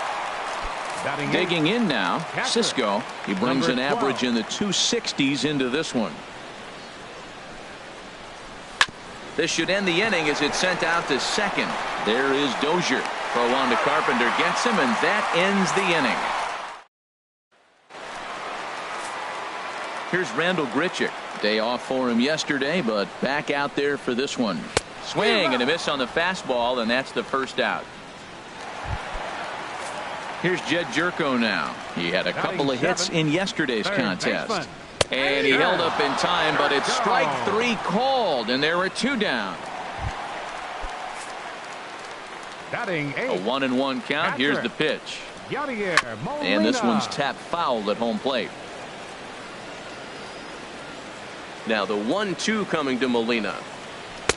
Digging in now, Cisco. He brings an average in the 260s into this one. This should end the inning as it's sent out to second. There is Dozier. Throw on to Carpenter, gets him, and that ends the inning. Here's Randall Grichuk. Day off for him yesterday, but back out there for this one. Swing and a miss on the fastball, and that's the first out. Here's Jed Jerko now. He had a couple of hits in yesterday's contest. And he held up in time, but it's strike 3 called, and there are 2 down. A 1-1 count. Here's the pitch. And this one's tapped foul at home plate. Now the 1-2 coming to Molina.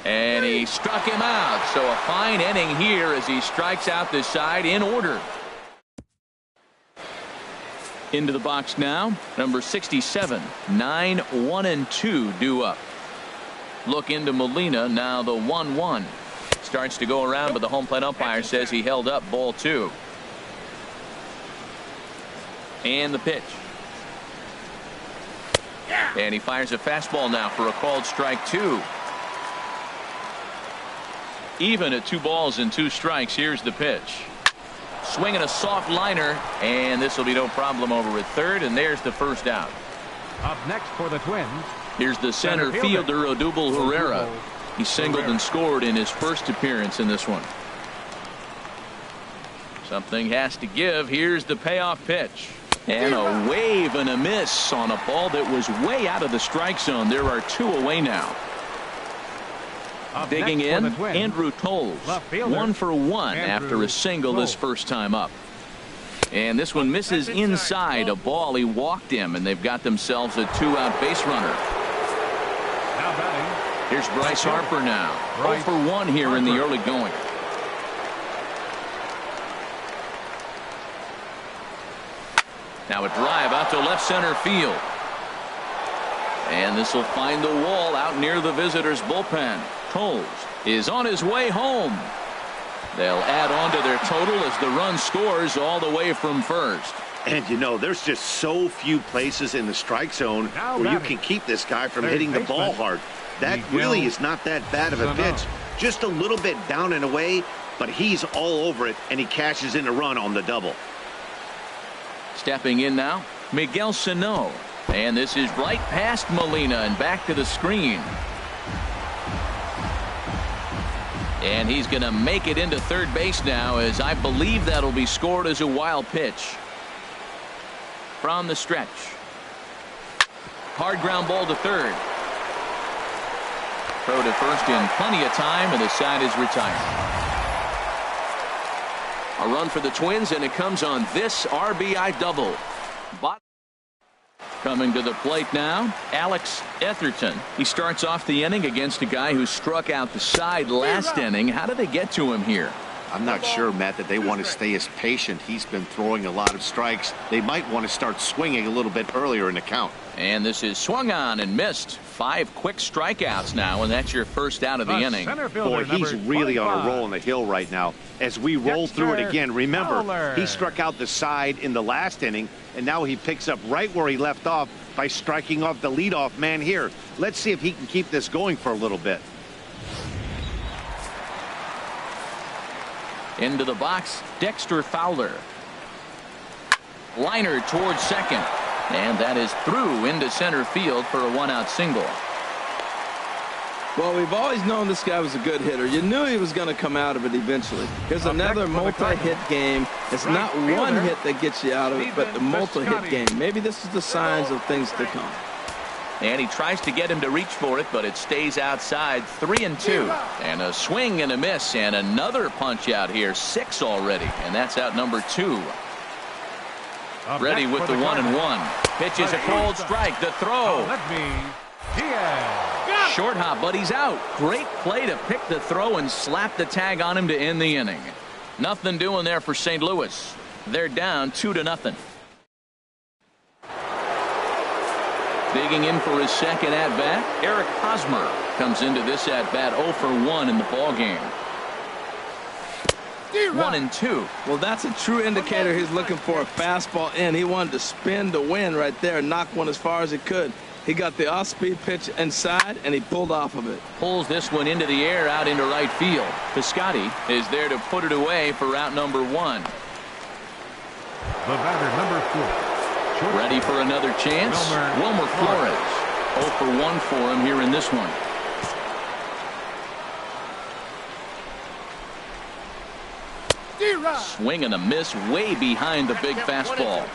And he struck him out. So a fine inning here as he strikes out this side in order. Into the box now, number 67. 9-1-2 due up. Look into Molina now, the 1-1. Starts to go around, but the home plate umpire says he held up ball 2. And the pitch. And he fires a fastball now for a called strike 2. Even at 2 balls and 2 strikes. Here's the pitch. Swinging a soft liner, and this will be no problem over at third, and there's the first out. Up next for the Twins. Here's the center fielder, Odubel Herrera. He singled and scored in his first appearance in this one. Something has to give. Here's the payoff pitch. And a wave and a miss on a ball that was way out of the strike zone. There are 2 away now. Digging in, Andrew Toles. 1 for 1 after a single this first time up. And this one misses inside a ball. He walked him, and they've got themselves a 2-out base runner. Here's Bryce Harper now. 0 for 1 here in the early going. Now a drive out to left center field. And this will find the wall out near the visitors' bullpen. Coles is on his way home. They'll add on to their total as the run scores all the way from first. And you know, there's just so few places in the strike zone where you can keep this guy from hitting the ball hard. That really is not that bad of a pitch. Just a little bit down and away, but he's all over it, and he cashes in a run on the double. Stepping in now, Miguel Sano. And this is right past Molina and back to the screen. And he's going to make it into third base now, as I believe that'll be scored as a wild pitch. From the stretch. Hard ground ball to third. Throw to first in plenty of time, and the side is retired. A run for the Twins, and it comes on this RBI double. Coming to the plate now, Alex Etherton. He starts off the inning against a guy who struck out the side last inning. How did they get to him here? I'm not sure, Matt, that they want to stay as patient. He's been throwing a lot of strikes. They might want to start swinging a little bit earlier in the count. And this is swung on and missed. 5 quick strikeouts now, and that's your first out of the inning. Boy, he's really on a roll on the hill right now. As we roll through it again, remember, he struck out the side in the last inning, and now he picks up right where he left off by striking off the leadoff man here. Let's see if he can keep this going for a little bit. Into the box, Dexter Fowler. Liner towards second. And that is through into center field for a 1-out single. Well, we've always known this guy was a good hitter. You knew he was going to come out of it eventually. Here's another multi-hit game. It's not one hit that gets you out of it, but the multi-hit game. Maybe this is the signs of things to come. And he tries to get him to reach for it, but it stays outside. 3-2. And a swing and a miss, and another punch out here. 6 already, and that's out number 2. Ready with the 1-1. Pitches a cold strike. The throw. Short hop, but he's out. Great play to pick the throw and slap the tag on him to end the inning. Nothing doing there for St. Louis. They're down 2-0. Digging in for his second at-bat, Eric Hosmer comes into this at-bat 0 for 1 in the ballgame. 1-2. Well, that's a true indicator he's looking for a fastball in. He wanted to spin to win right there, knock one as far as he could. He got the off-speed pitch inside, and he pulled off of it. Pulls this one into the air out into right field. Piscotty is there to put it away for out number 1. The batter, number 4. Ready for another chance. Wilmer Flores. 0 for 1 for him here in this one. Swing and a miss way behind the big fastball.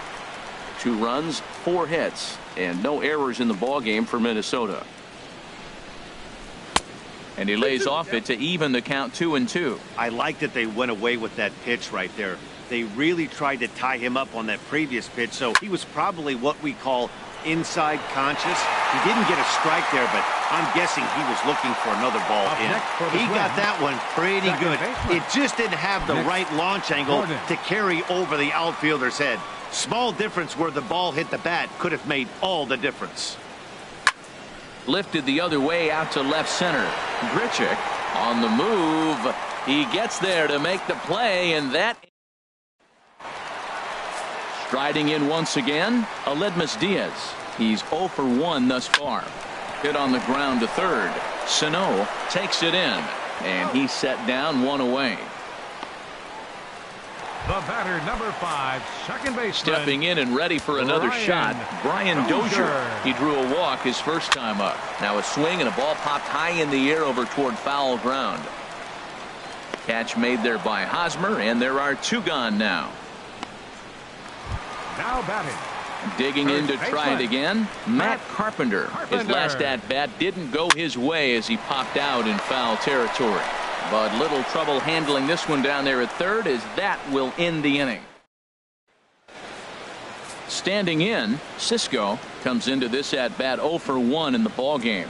2 runs, 4 hits, and no errors in the ballgame for Minnesota. And he lays off it to even the count 2-2. I like that they went away with that pitch right there. They really tried to tie him up on that previous pitch, so he was probably what we call inside conscious. He didn't get a strike there, but I'm guessing he was looking for another ball in. He got that one pretty good. It just didn't have the right launch angle to carry over the outfielder's head. Small difference where the ball hit the bat could have made all the difference. Lifted the other way out to left center. Grichuk on the move. He gets there to make the play, and that. Striding in once again, Aledmus Diaz. He's 0 for 1 thus far. Hit on the ground to third. Sano takes it in, and he's set down 1 away. The batter, number 5, second baseman. Stepping in and ready for another shot, Brian Dozier. He drew a walk his first time up. Now a swing and a ball popped high in the air over toward foul ground. Catch made there by Hosmer, and there are 2 gone now. Now batting. Digging in to try it again, Matt Carpenter. His last at-bat didn't go his way as he popped out in foul territory. But little trouble handling this one down there at third, as that will end the inning. Standing in, Cisco comes into this at-bat 0 for 1 in the ballgame.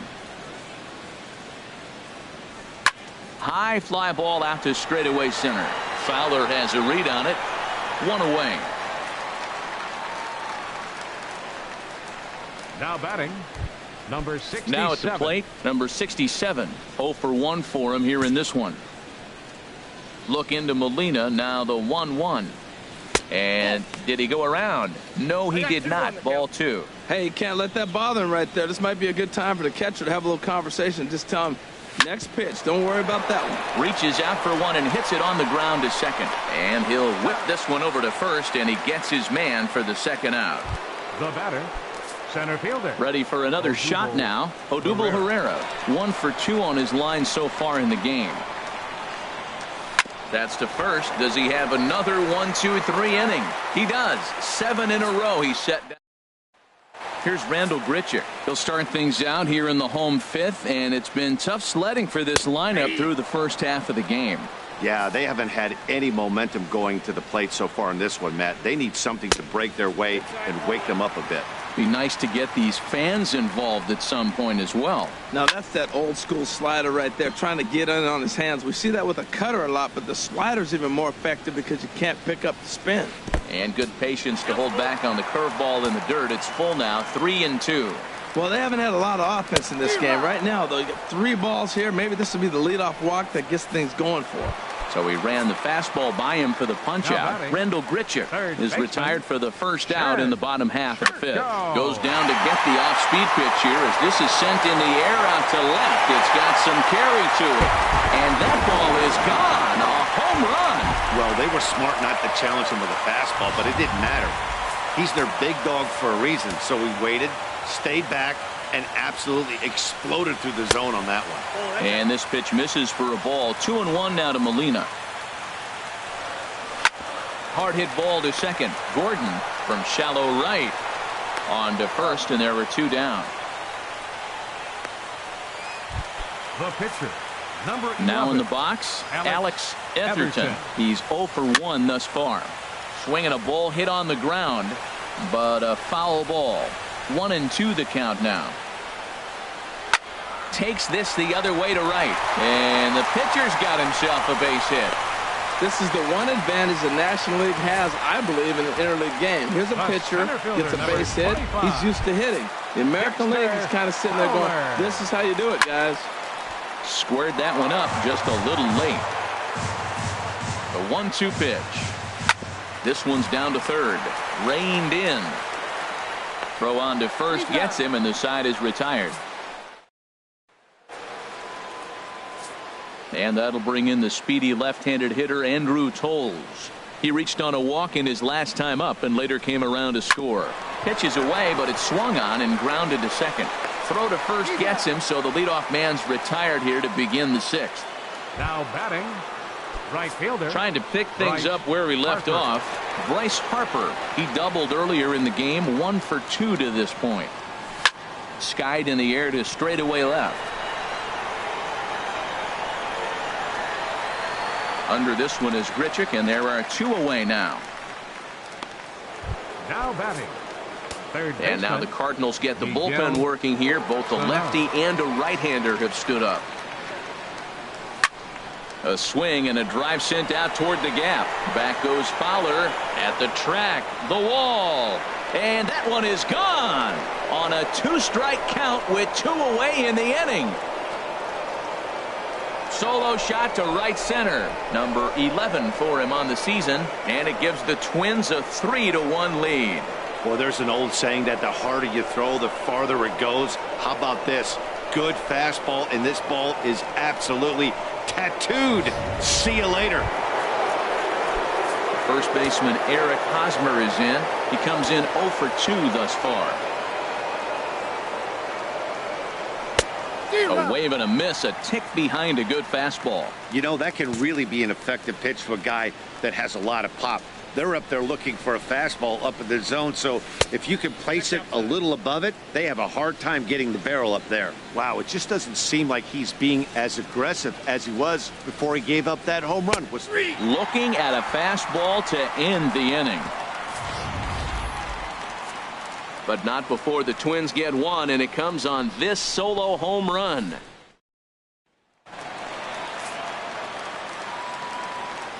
High fly ball out to straightaway center. Fowler has a read on it. 1 away. Now batting, number 67. Now at the plate, number 67. 0 for 1 for him here in this one. Look into Molina. Now the 1-1. And did he go around? No, he did not. Ball 2. Hey, you can't let that bother him right there. This might be a good time for the catcher to have a little conversation. Just tell him, next pitch. Don't worry about that one. Reaches out for one and hits it on the ground to second. And he'll whip this one over to first, and he gets his man for the second out. The batter, center fielder. Ready for another shot now. Odubel Herrera. 1 for 2 on his line so far in the game. That's to first. Does he have another 1-2-3 inning? He does. 7 in a row he's set down. Here's Randal Grichuk. He'll start things out here in the home 5th, and it's been tough sledding for this lineup through the first half of the game. Yeah, they haven't had any momentum going to the plate so far in this one, Matt. They need something to break their way and wake them up a bit. Be nice to get these fans involved at some point as well. Now that's that old school slider right there, trying to get in on his hands. We see that with a cutter a lot, but the slider's even more effective because you can't pick up the spin. And good patience to hold back on the curveball in the dirt. It's full now, 3-2. Well, they haven't had a lot of offense in this game. Right now, though, you get 3 balls here. Maybe this will be the leadoff walk that gets things going for him. So he ran the fastball by him for the punch-out. Randal Grichuk is retired for the first out in the bottom half of the 5th. Goes down to get the off-speed pitch here as this is sent in the air out to left. It's got some carry to it. And that ball is gone. A home run. Well, they were smart not to challenge him with a fastball, but it didn't matter. He's their big dog for a reason. So he waited, stayed back, and absolutely exploded through the zone on that one. And this pitch misses for a ball. 2-1 now to Molina. Hard hit ball to second. Gordon from shallow right on to first, and there were 2 down. The pitcher, number 11. Now in the box, Alex Etherton. He's 0 for 1 thus far. Swinging a ball hit on the ground, but a foul ball. 1-2 the count now. Takes this the other way to right. And the pitcher's got himself a base hit. This is the one advantage the National League has, I believe, in the interleague game. Here's a pitcher, gets a base hit. He's used to hitting. The American League is kind of sitting there going, this is how you do it, guys. Squared that one up just a little late. The 1-2 pitch. This one's down to third. Reined in. Throw on to first gets him, and the side is retired. And that'll bring in the speedy left-handed hitter Andrew Toles. He reached on a walk in his last time up and later came around to score. Pitches away, but it's swung on and grounded to second. Throw to first gets him, so the leadoff man's retired here to begin the 6th. Now batting, right fielder. Trying to pick things up where we left off. Bryce Harper. He doubled earlier in the game. 1 for 2 to this point. Skied in the air to straightaway left. Under this one is Grichuk, and there are 2 away now. Now batting, third baseman. And now the Cardinals get the bullpen working here. Both a lefty and a right-hander have stood up. A swing and a drive sent out toward the gap. Back goes Fowler at the track. The wall. And that one is gone on a 2-strike count with 2 away in the inning. Solo shot to right center. Number 11 for him on the season. And it gives the Twins a 3-1 lead. Well, there's an old saying that the harder you throw, the farther it goes. How about this? Good fastball, and this ball is absolutely tattooed. See you later. First baseman Eric Hosmer is in. He comes in 0 for 2 thus far. A wave and a miss, a tick behind a good fastball. You know, that can really be an effective pitch to a guy that has a lot of pop. They're up there looking for a fastball up in the zone, so if you can place it a little above it, they have a hard time getting the barrel up there. Wow, it just doesn't seem like he's being as aggressive as he was before he gave up that home run. Looking at a fastball to end the inning. But not before the Twins get one, and it comes on this solo home run.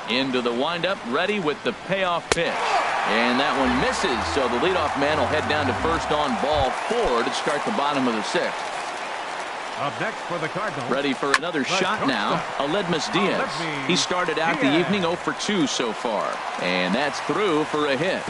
Into the windup, ready with the payoff pitch. And that one misses, so the leadoff man will head down to first on ball 4 to start the bottom of the 6th. Up next for the Cardinals. Ready for another shot now, Aledmys Diaz. He started out the evening 0 for 2 so far, and that's through for a hit.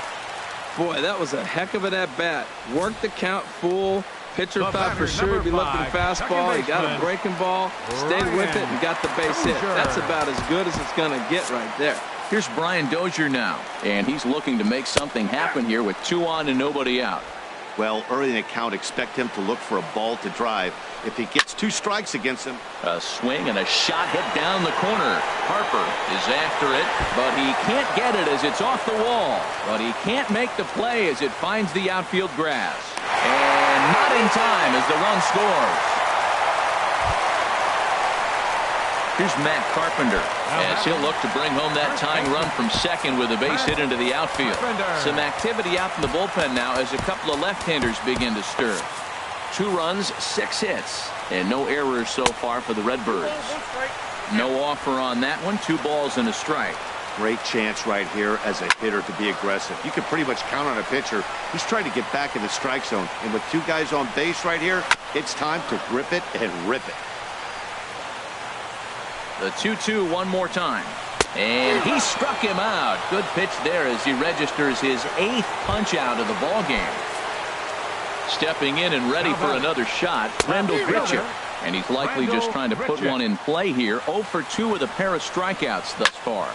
Boy, that was a heck of an at-bat. Worked the count full. Pitcher thought for sure he'd be looking fastball. He got a breaking ball, stayed with it, and got the base hit. That's about as good as it's going to get right there. Here's Brian Dozier now, and he's looking to make something happen here with 2 on and nobody out. Well, early in the count, expect him to look for a ball to drive. If he gets 2 strikes against him. A swing and a shot hit down the corner. Harper is after it, but he can't get it as it's off the wall. But he can't make the play as it finds the outfield grass. And not in time as the run scores. Here's Matt Carpenter as he'll look to bring home that tying run from second with a base hit into the outfield. Some activity out in the bullpen now as a couple of left-handers begin to stir. 2 runs, 6 hits, and no errors so far for the Redbirds. No offer on that one. 2 balls and a strike. Great chance right here as a hitter to be aggressive. You can pretty much count on a pitcher. He's trying to get back in the strike zone. And with 2 guys on base right here, it's time to grip it and rip it. The 2-2 one more time. And he struck him out. Good pitch there as he registers his 8th punch out of the ball game. Stepping in and ready for another shot, Randall Grichuk. And he's likely just trying to put one in play here. 0 for 2 with a pair of strikeouts thus far.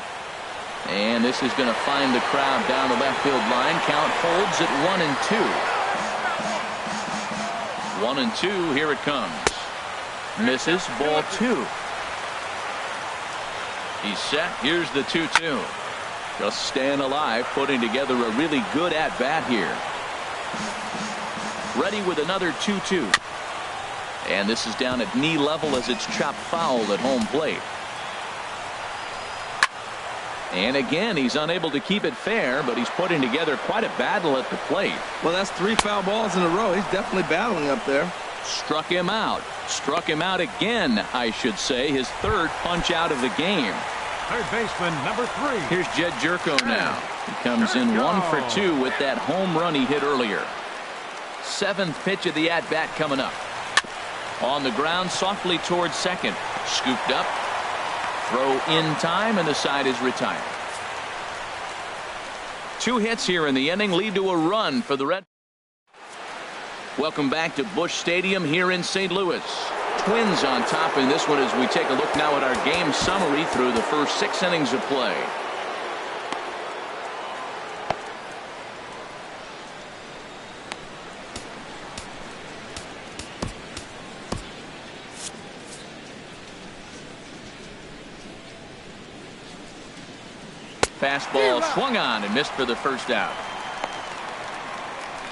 And this is going to find the crowd down the left field line. Count holds at 1 and 2. 1 and 2. Here it comes. Misses. Ball 2. He's set. Here's the 2-2. Just staying alive, putting together a really good at-bat here. Ready with another 2-2. And this is down at knee level as it's chopped foul at home plate. And again, he's unable to keep it fair, but he's putting together quite a battle at the plate. Well, that's 3 foul balls in a row. He's definitely battling up there. Struck him out. Struck him out again, I should say. His 3rd punch out of the game. Third baseman, number 3. Here's Jed Jerko now. He comes in 1 for 2 with that home run he hit earlier. 7th pitch of the at-bat coming up. On the ground, softly towards second. Scooped up. Throw in time, and the side is retired. 2 hits here in the inning lead to a run for the Red. Welcome back to Busch Stadium here in St. Louis. Twins on top in this one as we take a look now at our game summary through the first 6 innings of play. Fastball swung on and missed for the first out.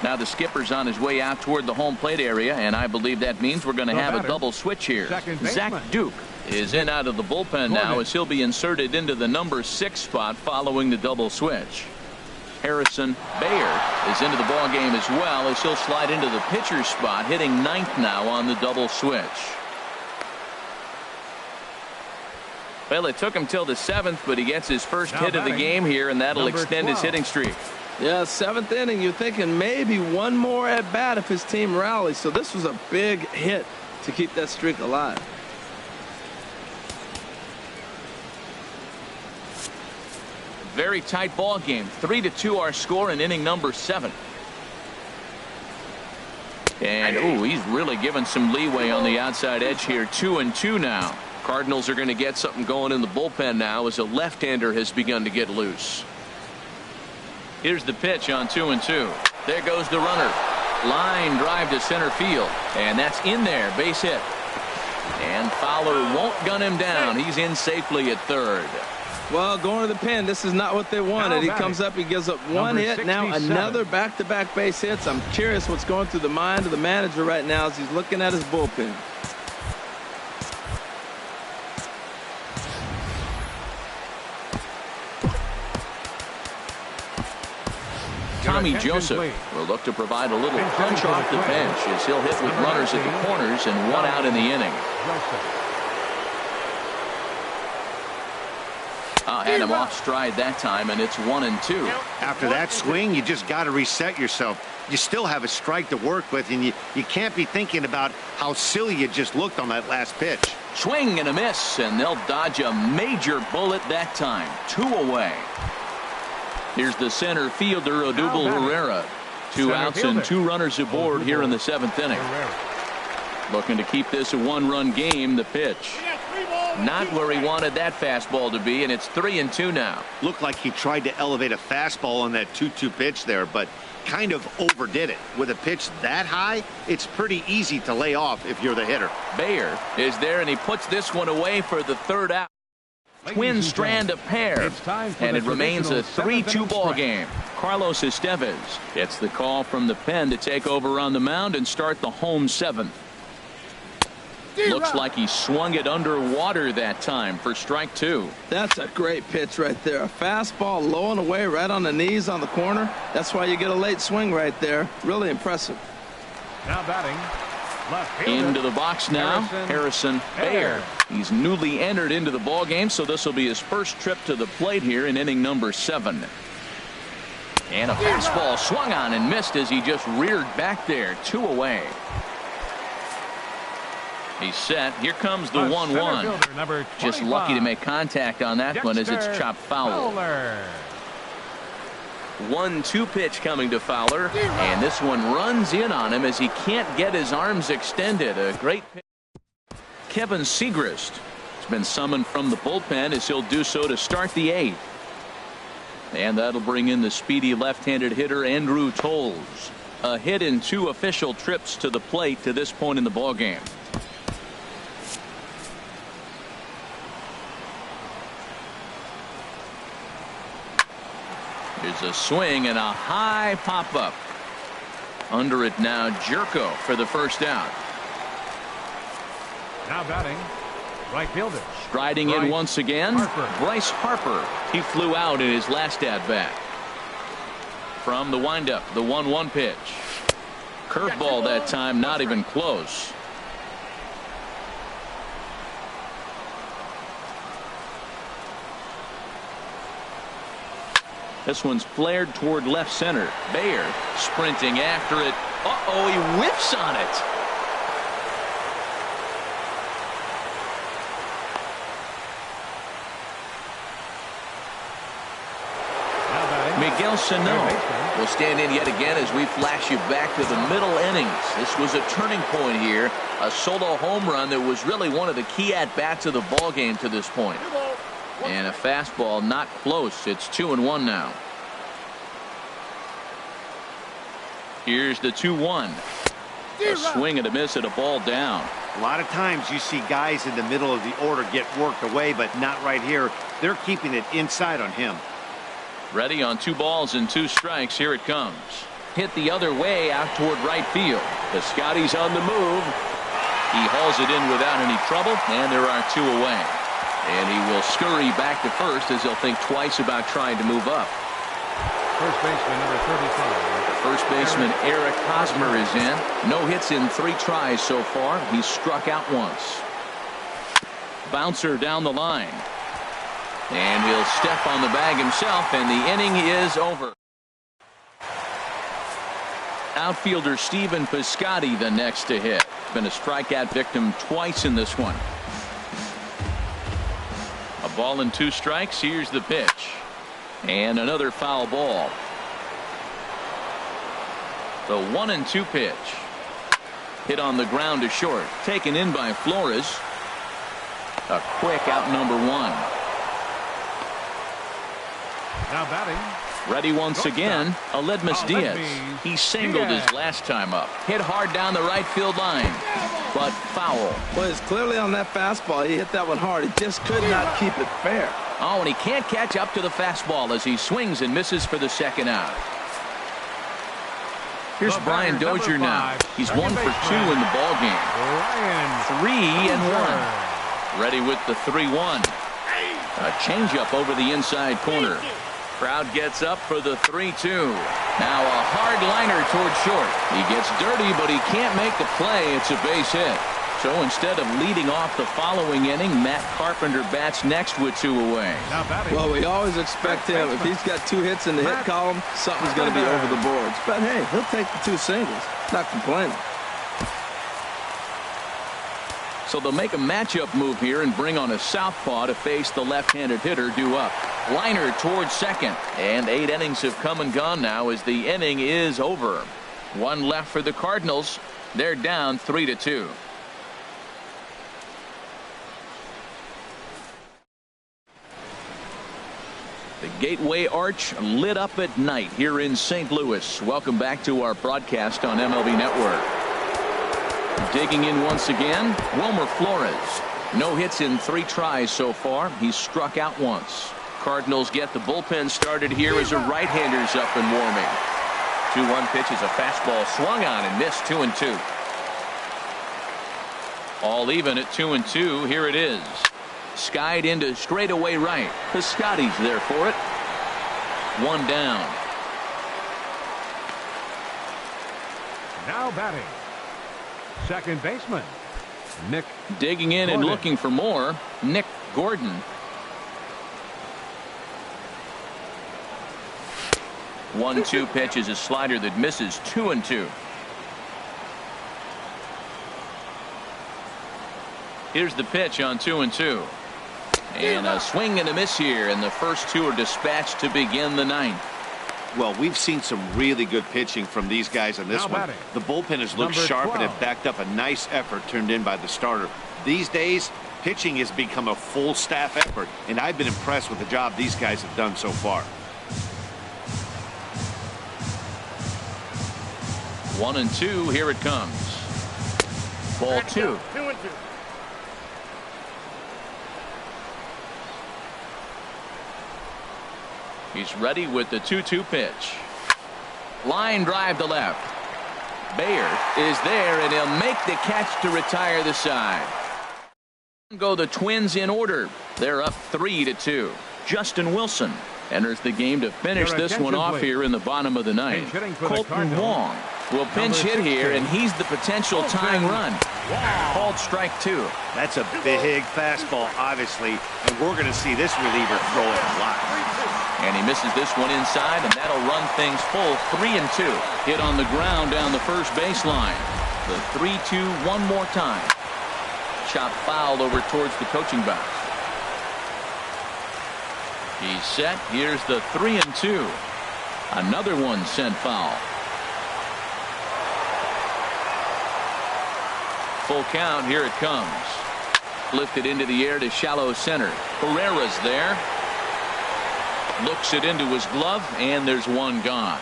Now the skipper's on his way out toward the home plate area, and I believe that means we're going to have a double switch here. Zach Duke is in out of the bullpen now as he'll be inserted into the number 6 spot following the double switch. Harrison Bayer is into the ball game as well as he'll slide into the pitcher's spot, hitting 9th now on the double switch. Well, it took him till the 7th, but he gets his first hit of the game here, and that'll extend his hitting streak. Yeah, 7th inning, you're thinking maybe one more at bat if his team rallies. So this was a big hit to keep that streak alive. Very tight ball game. 3-2 our score in inning number 7. And he's really given some leeway on the outside edge here. 2-2 now. Cardinals are going to get something going in the bullpen now as a left-hander has begun to get loose. Here's the pitch on 2-2. There goes the runner. Line drive to center field. And that's in there. Base hit. And Fowler won't gun him down. He's in safely at 3rd. Well, going to the pen, this is not what they wanted. He comes up, he gives up 1 hit. Now another back-to-back base hits. I'm curious what's going through the mind of the manager right now as he's looking at his bullpen. Tommy Joseph will look to provide a little punch off the bench as he'll hit with runners at the corners and 1 out in the inning. Had him off stride that time, and it's 1-2. After that swing, you just got to reset yourself. You still have a strike to work with, and you can't be thinking about how silly you just looked on that last pitch. Swing and a miss, and they'll dodge a major bullet that time. 2 away. Here's the center fielder, Odubel Herrera. 2 outs and 2 runners aboard here in the 7th inning. Looking to keep this a 1-run game. The pitch. Not where he wanted that fastball to be, and it's 3-2 now. Looked like he tried to elevate a fastball on that 2-2 pitch there, but kind of overdid it. With a pitch that high, it's pretty easy to lay off if you're the hitter. Bayer is there, and he puts this one away for the 3rd out. Twins strand a pair, and it remains a 3-2 ball game. Carlos Estevez gets the call from the pen to take over on the mound and start the home 7th. Looks like he swung it underwater that time for strike 2. That's a great pitch right there. A fastball low and away right on the knees on the corner. That's why you get a late swing right there. Really impressive. Now batting. Left fielder. Into the box now, Harrison Bayer. He's newly entered into the ball game, so this will be his first trip to the plate here in inning number 7. And a fastball swung on and missed as he just reared back there. 2 away. He's set. Here comes the 1-1. Just lucky to make contact on that one as it's chopped foul. 1-2 pitch coming to Fowler, and this one runs in on him as he can't get his arms extended. A great pitch. Kevin Segrist has been summoned from the bullpen as he'll do so to start the 8th. And that'll bring in the speedy left-handed hitter Andrew Toles. A hit in 2 official trips to the plate to this point in the ball game. There's a swing and a high pop-up. Under it now, Jerko for the 1st out. Now batting, right fielder. Striding in once again, Bryce Harper. He flew out in his last at-bat. From the windup, the 1-1 pitch. Curveball that time, not even close. This one's flared toward left center. Bayer sprinting after it. Uh-oh, he whiffs on it. Miguel Sano will stand in yet again as we flash you back to the middle innings. This was a turning point here. A solo home run that was really one of the key at-bats of the ball game to this point. And a fastball not close. It's 2-1 now. Here's the 2-1. A swing and a miss at a ball down. A lot of times you see guys in the middle of the order get worked away, but not right here. They're keeping it inside on him. Ready on 2 balls and 2 strikes. Here it comes. Hit the other way out toward right field. Piscotty's on the move. He hauls it in without any trouble, and there are 2 away. And he will scurry back to first as he'll think twice about trying to move up. First baseman number 35. First baseman Eric Hosmer is in. No hits in 3 tries so far. He's struck out once. Bouncer down the line. And he'll step on the bag himself, and the inning is over. Outfielder Stephen Piscotty the next to hit. Been a strikeout victim twice in this one. A ball and 2 strikes. Here's the pitch. And another foul ball. The 1-2 pitch. Hit on the ground to short. Taken in by Flores. A quick out number 1. Now batting. Ready once again, Aledmys Diaz. He singled his last time up. Hit hard down the right field line, but foul. Well, it's clearly on that fastball. He hit that one hard. He just could not keep it fair. Oh, and he can't catch up to the fastball as he swings and misses for the 2nd out. Here's Brian Dozier now. He's 1 for 2 in the ball game. 3-1. Ready with the 3-1. A changeup over the inside corner. Crowd gets up for the 3-2. Now a hard liner toward short. He gets dirty, but he can't make the play. It's a base hit. So instead of leading off the following inning, Matt Carpenter bats next with 2 away. Well, we always expect him. If he's got 2 hits in the hit column, something's going to be over the boards. But, hey, he'll take the 2 singles. Not complaining. So they'll make a matchup move here and bring on a southpaw to face the left-handed hitter due up. Liner towards second. And 8 innings have come and gone now as the inning is over. 1 left for the Cardinals. They're down 3-2. The Gateway Arch lit up at night here in St. Louis. Welcome back to our broadcast on MLB Network. Digging in once again, Wilmer Flores. No hits in 3 tries so far. He's struck out once. Cardinals get the bullpen started here as a right-hander's up and warming. 2-1 pitch is a fastball swung on and missed. 2-2. All even at 2-2. Here it is. Skied into straightaway right. Piscotty's there for it. 1 down. Now batting, second baseman, Nick. Digging in and looking for more, Nick Gordon. 1-2 pitch is a slider that misses. 2-2. Here's the pitch on 2-2. And a swing and a miss here, and the first 2 are dispatched to begin the 9th. Well, we've seen some really good pitching from these guys on this one. The bullpen has looked sharp and have backed up a nice effort turned in by the starter. These days, pitching has become a full staff effort, and I've been impressed with the job these guys have done so far. 1-2. Here it comes. Ball 2. 2-2. He's ready with the 2-2 pitch. Line drive to left. Bayer is there, and he'll make the catch to retire the side. Go the Twins in order. They're up 3-2. Justin Wilson enters the game to finish this one off here in the bottom of the 9th. Colton Wong will pinch hit here, and he's the potential tying run. Called strike 2. That's a big fastball, obviously, and we're going to see this reliever throw it a lot. And he misses this one inside, and that'll run things full. 3-2. Hit on the ground down the first baseline. The 3-2 one more time. Chop foul over towards the coaching box. He's set. Here's the 3-2. Another one sent foul. Full count. Here it comes. Lifted into the air to shallow center. Herrera's there. Looks it into his glove, and there's one gone.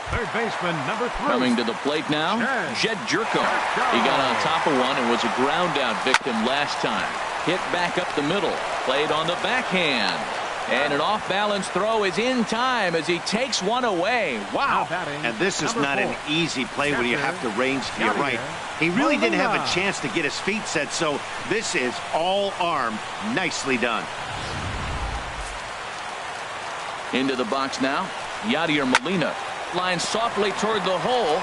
Third baseman, number 3. Coming to the plate now, Jed Jerko. He got on top of one and was a ground out victim last time. Hit back up the middle. Played on the backhand. And an off-balance throw is in time as he takes one away. Wow. And this is not an easy play when you have to range to your right. He really didn't have a chance to get his feet set, so this is all arm. Nicely done. Into the box now, Yadier Molina. Lines softly toward the hole.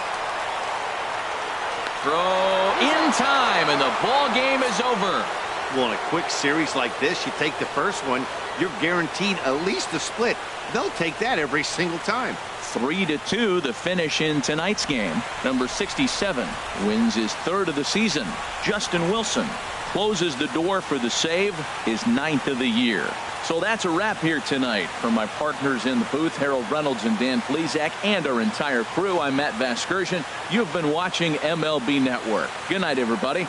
Throw in time, and the ball game is over. Well, in a quick series like this, you take the first one, you're guaranteed at least a split. They'll take that every single time. 3-2 the finish in tonight's game. Number 67 wins his 3rd of the season. Justin Wilson closes the door for the save, his 9th of the year. So that's a wrap here tonight. For my partners in the booth, Harold Reynolds and Dan Plesac, and our entire crew, I'm Matt Vasgersian. You've been watching MLB Network. Good night, everybody.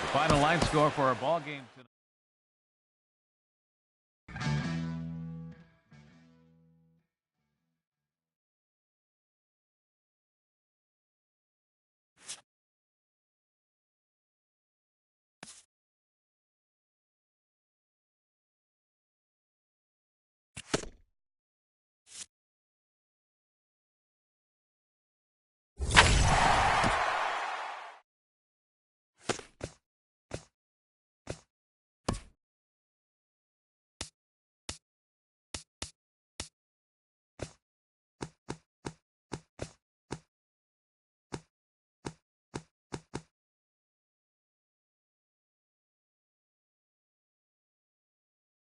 The final line score for our ball game tonight.